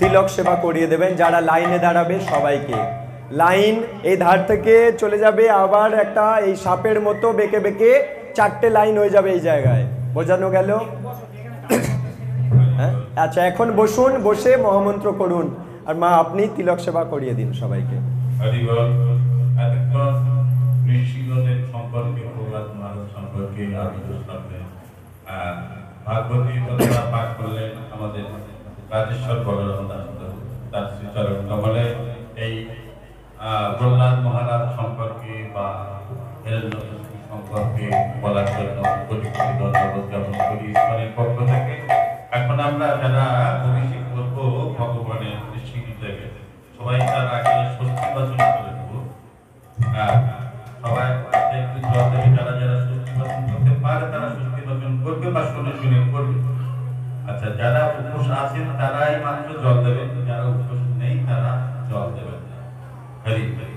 তিলক সেবা করিয়ে দেবেন। যারা লাইনে দাঁড়াবে সবাইকে, লাইন এই ধার থেকে চলে যাবে, আবার একটা এই সাপের মতো বেঁকে বেঁকে 4টে লাইন হয়ে যাবে এই জায়গায়। বোঝানো গেল? হ্যাঁ, আচ্ছা, এখন বসুন, বসে মহামন্ত্র করুন। আর মা আপনি তিলক সেবা করিয়ে দিন সবাইকে। নৃসিংহদেব সম্পর্কে, প্রহ্লাদ মহারাজ সম্পর্কে ভাগবতী কথা পাঠ করলেন আমাদের রাজেশ্বর বলরাম দাস, তার শ্রীচরণ কমলে এই প্রহ্লাদ মহারাজ সম্পর্কে বা হিরণ্যকশিপু সম্পর্কে বলার জন্য কোটি কোটি ধন্যবাদ জ্ঞাপন করি ঈশ্বরের পক্ষ থেকে। এখন আমরা যারা অভিষেক করবো ভগবানের নৃসিংহদেবে, সবাই তার আগে স্বস্তি বাচন করে দেবো। সবাই একটু জল দেবে, যারা যারা স্বস্তি বাচন করতে পারে তারা স্বস্তি বাচন করবে বা শুনে শুনে করবে। আচ্ছা, যারা উপোস আছেন তারাই মাত্র জল দেবেন, যারা উপোস নেই তারা জল দেবেন। হরি হরি।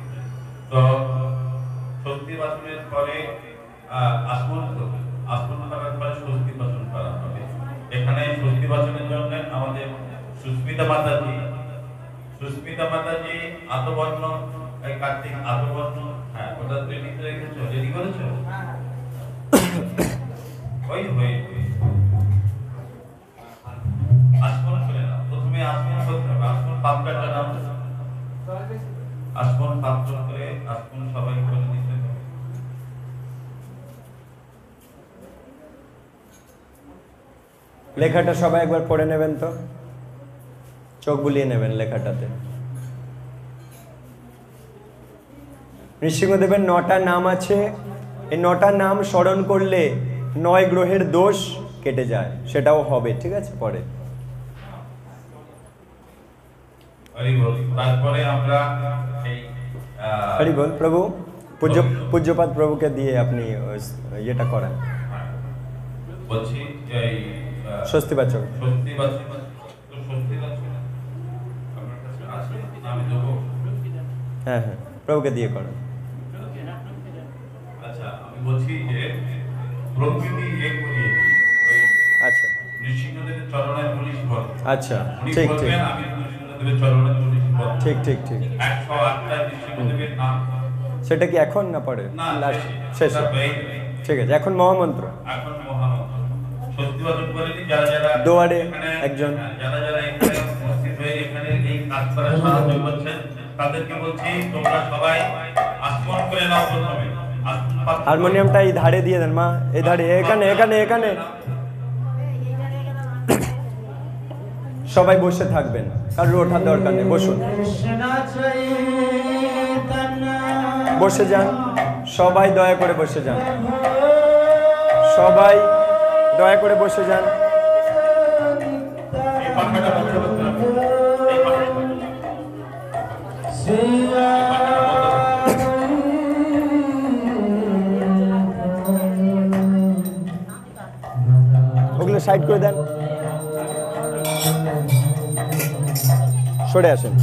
তো স্বস্তি বাচনের পরে আসন করার পরে স্বস্তি বাচন করা হবে। এখানে স্বস্তি বাচনের জন্য আমাদের সুস্মিতা মাতাজি আতবর্ণ, এই কার্তিক আতবর্ণ, হ্যাঁ, ওটা রেডি করে রেখেছো? রেডি করেছো? ওই হয়ে আসন করে নাও। প্রথমে আসন করতে হবে, আসন পাপটা নাও, আসন পাপ করে আসন সবাই করে নিতে হবে। লেখাটা সবাই একবার পড়ে নেবেন তো, চোখ বুলিয়ে নেবেন লেখাটাতে। নৃসিংহদেবের 9টা নাম আছে। এই 9টা নাম স্মরণ করলে 9 গ্রহের দোষ কেটে যায়, সেটাও হবে, ঠিক আছে? পরে তারপরে আমরা এই হরি বল প্রভু, পূজ্যপাদ প্রভুকে দিয়ে আপনি ইয়েটা করেন, বলছি এই স্বস্তিবাচক। আমার কাছে আছে, আমি দেবো। হ্যাঁ হ্যাঁ, প্রভুকে দিয়ে করেন। আচ্ছা, আমি বলছি যে প্রকৃতি এক করিয়ে দিই। আচ্ছা, নৃসিংহদেবের চরণে 19 পদ। আচ্ছা, ঠিক ঠিক, আমি নৃসিংহদেবের চরণে 19 পদ। ঠিক ঠিক ঠিক। 108টা নৃসিংহদেবের নাম। সেটা কি এখন না পরে? লাস্ট শেষে? ঠিক আছে, এখন মহামন্ত্র। এখন মহামন্ত্র স্বস্তিবাচন করে দিই। যারা যারা দুয়ারে একজন, যারা যারা এখানে উপস্থিত হয়ে এখানে এই কাজ করা সাহায্য করছেন তাদেরকে বলছি তোমরা সবাই আসন করে নাও। প্রথমে হারমোনিয়ামটা এই ধারে দিয়ে দেন মা, এই ধারে, এখানে এখানে এখানে সবাই বসে থাকবেন, কারোর ওঠার দরকার নেই, বসুন, বসে যান, সবাই দয়া করে বসে যান, সবাই দয়া করে বসে যান। ওগুলো সাইড করে দেন, সরে আসেন।